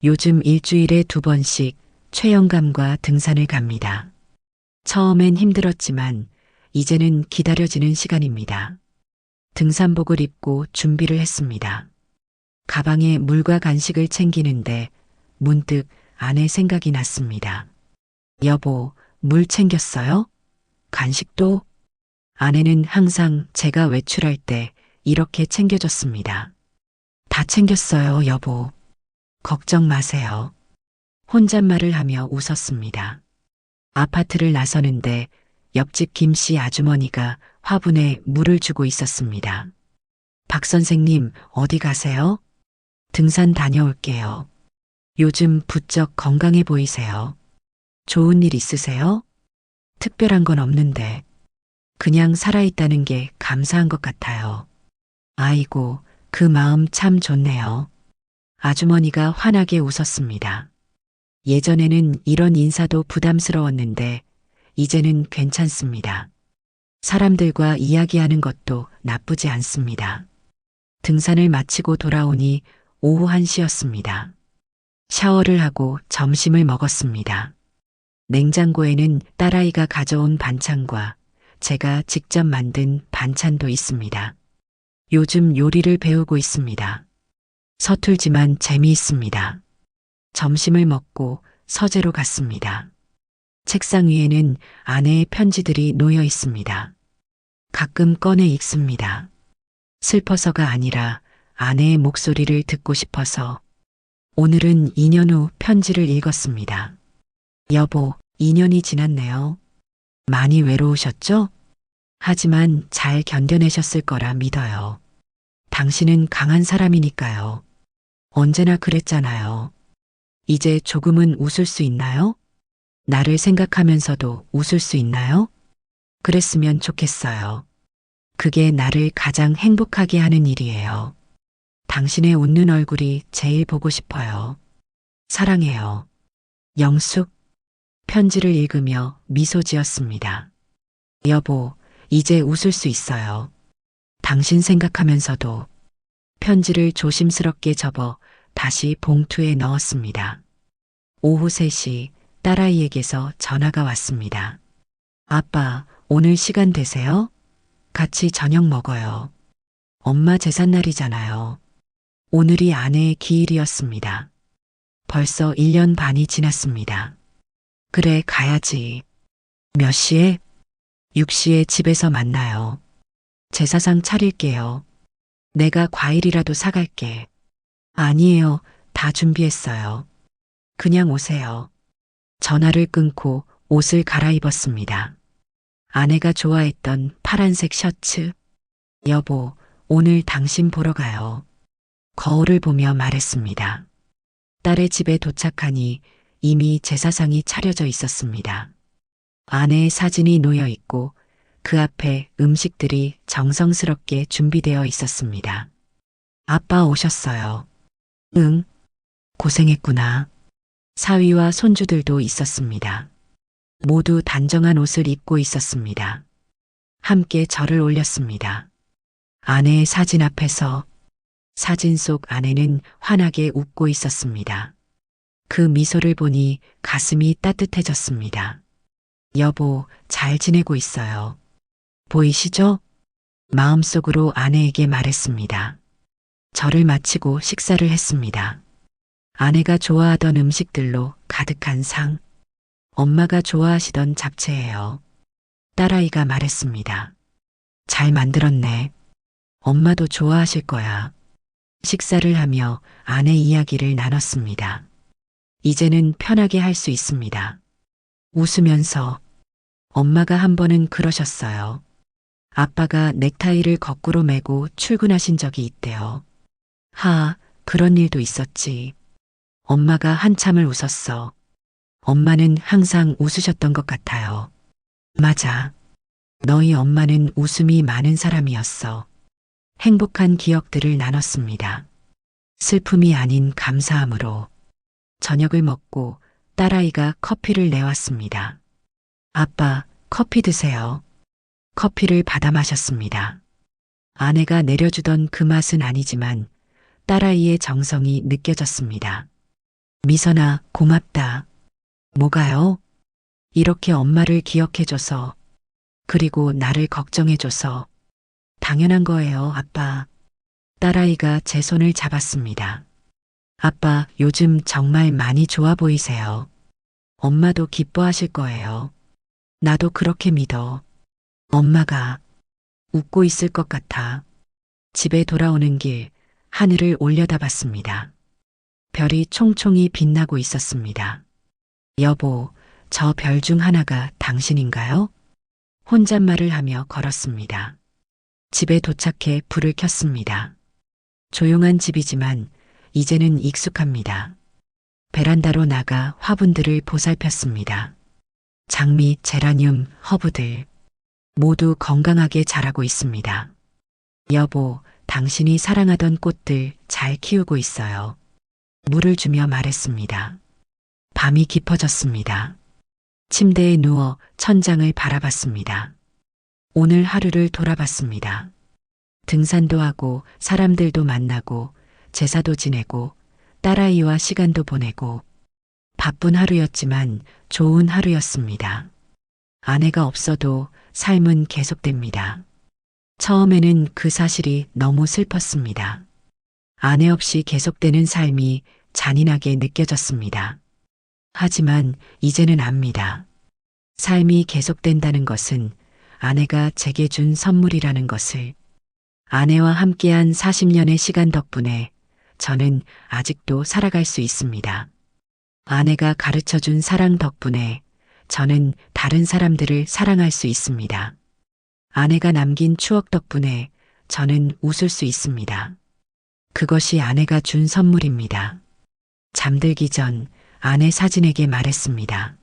요즘 일주일에 2번씩 최영감과 등산을 갑니다. 처음엔 힘들었지만 이제는 기다려지는 시간입니다. 등산복을 입고 준비를 했습니다. 가방에 물과 간식을 챙기는데 문득 아내 생각이 났습니다. 여보, 물 챙겼어요? 간식도? 아내는 항상 제가 외출할 때 이렇게 챙겨줬습니다. 다 챙겼어요, 여보. 걱정 마세요. 혼잣말을 하며 웃었습니다. 아파트를 나서는데 옆집 김씨 아주머니가 화분에 물을 주고 있었습니다. 박 선생님, 어디 가세요? 등산 다녀올게요. 요즘 부쩍 건강해 보이세요. 좋은 일 있으세요? 특별한 건 없는데, 그냥 살아있다는 게 감사한 것 같아요. 아이고, 그 마음 참 좋네요. 아주머니가 환하게 웃었습니다. 예전에는 이런 인사도 부담스러웠는데, 이제는 괜찮습니다. 사람들과 이야기하는 것도 나쁘지 않습니다. 등산을 마치고 돌아오니 오후 1시였습니다. 샤워를 하고 점심을 먹었습니다. 냉장고에는 딸아이가 가져온 반찬과 제가 직접 만든 반찬도 있습니다. 요즘 요리를 배우고 있습니다. 서툴지만 재미있습니다. 점심을 먹고 서재로 갔습니다. 책상 위에는 아내의 편지들이 놓여 있습니다. 가끔 꺼내 읽습니다. 슬퍼서가 아니라 아내의 목소리를 듣고 싶어서 오늘은 2년 후 편지를 읽었습니다. 여보, 2년이 지났네요. 많이 외로우셨죠? 하지만 잘 견뎌내셨을 거라 믿어요. 당신은 강한 사람이니까요. 언제나 그랬잖아요. 이제 조금은 웃을 수 있나요? 나를 생각하면서도 웃을 수 있나요? 그랬으면 좋겠어요. 그게 나를 가장 행복하게 하는 일이에요. 당신의 웃는 얼굴이 제일 보고 싶어요. 사랑해요. 영숙. 편지를 읽으며 미소 지었습니다. 여보, 이제 웃을 수 있어요. 당신 생각하면서도. 편지를 조심스럽게 접어 다시 봉투에 넣었습니다. 오후 3시 딸아이에게서 전화가 왔습니다. 아빠, 오늘 시간 되세요? 같이 저녁 먹어요. 엄마 제삿날이잖아요. 오늘이 아내의 기일이었습니다. 벌써 1년 반이 지났습니다. 그래, 가야지. 몇 시에? 6시에 집에서 만나요. 제사상 차릴게요. 내가 과일이라도 사갈게. 아니에요. 다 준비했어요. 그냥 오세요. 전화를 끊고 옷을 갈아입었습니다. 아내가 좋아했던 파란색 셔츠. 여보, 오늘 당신 보러 가요. 거울을 보며 말했습니다. 딸의 집에 도착하니 이미 제사상이 차려져 있었습니다. 아내의 사진이 놓여 있고 그 앞에 음식들이 정성스럽게 준비되어 있었습니다. 아빠 오셨어요. 응, 고생했구나. 사위와 손주들도 있었습니다. 모두 단정한 옷을 입고 있었습니다. 함께 절을 올렸습니다. 아내의 사진 앞에서 사진 속 아내는 환하게 웃고 있었습니다. 그 미소를 보니 가슴이 따뜻해졌습니다. 여보, 잘 지내고 있어요. 보이시죠? 마음속으로 아내에게 말했습니다. 절을 마치고 식사를 했습니다. 아내가 좋아하던 음식들로 가득한 상. 엄마가 좋아하시던 잡채예요. 딸아이가 말했습니다. 잘 만들었네. 엄마도 좋아하실 거야. 식사를 하며 아내 이야기를 나눴습니다. 이제는 편하게 할 수 있습니다. 웃으면서 엄마가 한 번은 그러셨어요. 아빠가 넥타이를 거꾸로 매고 출근하신 적이 있대요. 그런 일도 있었지. 엄마가 한참을 웃었어. 엄마는 항상 웃으셨던 것 같아요. 맞아. 너희 엄마는 웃음이 많은 사람이었어. 행복한 기억들을 나눴습니다. 슬픔이 아닌 감사함으로. 저녁을 먹고 딸아이가 커피를 내왔습니다. 아빠, 커피 드세요. 커피를 받아 마셨습니다. 아내가 내려주던 그 맛은 아니지만 딸아이의 정성이 느껴졌습니다. 미선아, 고맙다. 뭐가요? 이렇게 엄마를 기억해줘서, 그리고 나를 걱정해줘서. 당연한 거예요, 아빠. 딸아이가 제 손을 잡았습니다. 아빠, 요즘 정말 많이 좋아 보이세요. 엄마도 기뻐하실 거예요. 나도 그렇게 믿어. 엄마가 웃고 있을 것 같아. 집에 돌아오는 길, 하늘을 올려다봤습니다. 별이 총총히 빛나고 있었습니다. 여보, 저 별 중 하나가 당신인가요? 혼잣말을 하며 걸었습니다. 집에 도착해 불을 켰습니다. 조용한 집이지만 이제는 익숙합니다. 베란다로 나가 화분들을 보살폈습니다. 장미, 제라늄, 허브들 모두 건강하게 자라고 있습니다. 여보, 당신이 사랑하던 꽃들 잘 키우고 있어요. 물을 주며 말했습니다. 밤이 깊어졌습니다. 침대에 누워 천장을 바라봤습니다. 오늘 하루를 돌아봤습니다. 등산도 하고 사람들도 만나고 제사도 지내고 딸아이와 시간도 보내고 바쁜 하루였지만 좋은 하루였습니다. 아내가 없어도 삶은 계속됩니다. 처음에는 그 사실이 너무 슬펐습니다. 아내 없이 계속되는 삶이 잔인하게 느껴졌습니다. 하지만 이제는 압니다. 삶이 계속된다는 것은 아내가 제게 준 선물이라는 것을. 아내와 함께한 40년의 시간 덕분에 저는 아직도 살아갈 수 있습니다. 아내가 가르쳐 준 사랑 덕분에 저는 다른 사람들을 사랑할 수 있습니다. 아내가 남긴 추억 덕분에 저는 웃을 수 있습니다. 그것이 아내가 준 선물입니다. 잠들기 전 아내 사진에게 말했습니다.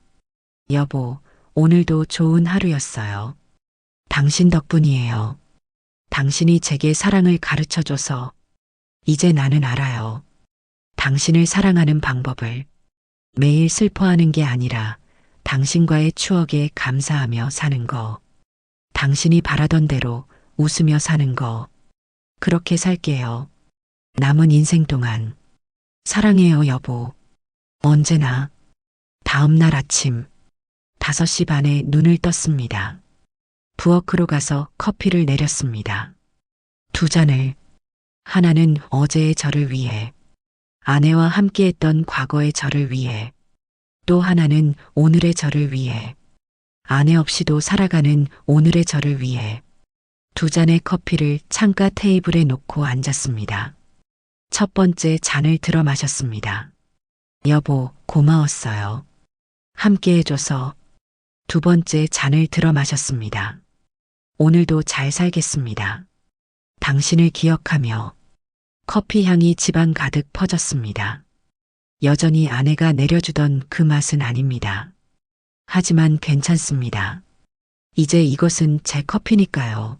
여보, 오늘도 좋은 하루였어요. 당신 덕분이에요. 당신이 제게 사랑을 가르쳐줘서 이제 나는 알아요. 당신을 사랑하는 방법을. 매일 슬퍼하는 게 아니라 당신과의 추억에 감사하며 사는 거. 당신이 바라던 대로 웃으며 사는 거. 그렇게 살게요. 남은 인생 동안. 사랑해요, 여보. 언제나. 다음 날 아침 5시 반에 눈을 떴습니다. 부엌으로 가서 커피를 내렸습니다. 2잔을. 하나는 어제의 저를 위해, 아내와 함께했던 과거의 저를 위해, 또 하나는 오늘의 저를 위해, 아내 없이도 살아가는 오늘의 저를 위해. 2잔의 커피를 창가 테이블에 놓고 앉았습니다. 첫 번째 잔을 들어 마셨습니다. 여보, 고마웠어요. 함께 해줘서. 2번째 잔을 들어 마셨습니다. 오늘도 잘 살겠습니다. 당신을 기억하며. 커피 향이 집안 가득 퍼졌습니다. 여전히 아내가 내려주던 그 맛은 아닙니다. 하지만 괜찮습니다. 이제 이것은 제 커피니까요.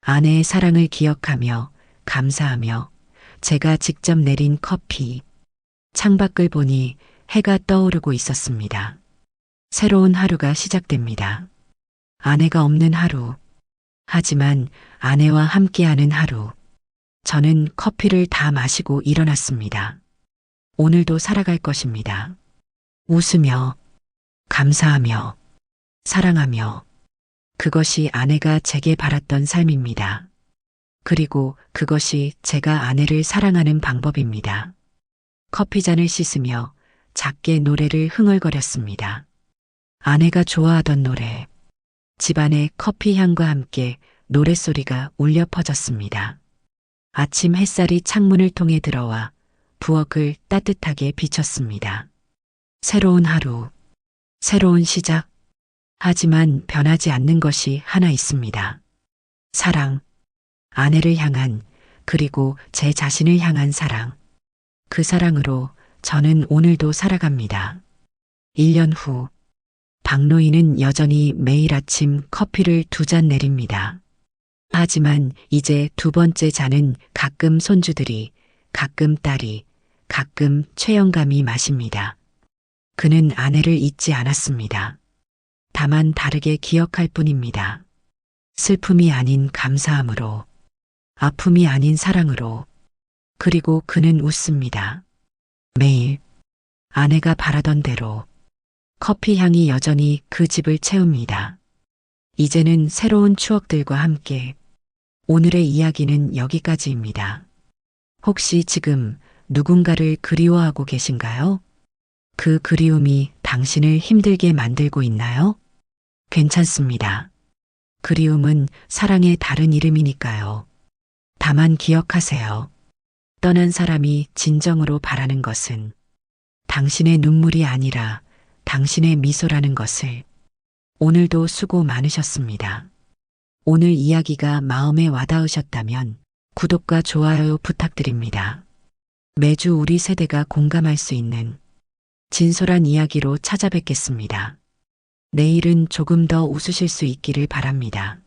아내의 사랑을 기억하며 감사하며 제가 직접 내린 커피. 창밖을 보니 해가 떠오르고 있었습니다. 새로운 하루가 시작됩니다. 아내가 없는 하루. 하지만 아내와 함께하는 하루. 저는 커피를 다 마시고 일어났습니다. 오늘도 살아갈 것입니다. 웃으며, 감사하며, 사랑하며. 그것이 아내가 제게 바랐던 삶입니다. 그리고 그것이 제가 아내를 사랑하는 방법입니다. 커피잔을 씻으며 작게 노래를 흥얼거렸습니다. 아내가 좋아하던 노래. 집안의 커피 향과 함께 노랫소리가 울려 퍼졌습니다. 아침 햇살이 창문을 통해 들어와 부엌을 따뜻하게 비쳤습니다. 새로운 하루, 새로운 시작. 하지만 변하지 않는 것이 하나 있습니다. 사랑. 아내를 향한, 그리고 제 자신을 향한 사랑. 그 사랑으로 저는 오늘도 살아갑니다. 1년 후. 박노인은 여전히 매일 아침 커피를 2잔 내립니다. 하지만 이제 2번째 잔은 가끔 손주들이, 가끔 딸이, 가끔 최영감이 마십니다. 그는 아내를 잊지 않았습니다. 다만 다르게 기억할 뿐입니다. 슬픔이 아닌 감사함으로, 아픔이 아닌 사랑으로. 그리고 그는 웃습니다. 매일. 아내가 바라던 대로. 커피 향이 여전히 그 집을 채웁니다. 이제는 새로운 추억들과 함께. 오늘의 이야기는 여기까지입니다. 혹시 지금 누군가를 그리워하고 계신가요? 그 그리움이 당신을 힘들게 만들고 있나요? 괜찮습니다. 그리움은 사랑의 다른 이름이니까요. 다만 기억하세요. 떠난 사람이 진정으로 바라는 것은 당신의 눈물이 아니라 당신의 미소라는 것을. 오늘도 수고 많으셨습니다. 오늘 이야기가 마음에 와닿으셨다면 구독과 좋아요 부탁드립니다. 매주 우리 세대가 공감할 수 있는 진솔한 이야기로 찾아뵙겠습니다. 내일은 조금 더 웃으실 수 있기를 바랍니다.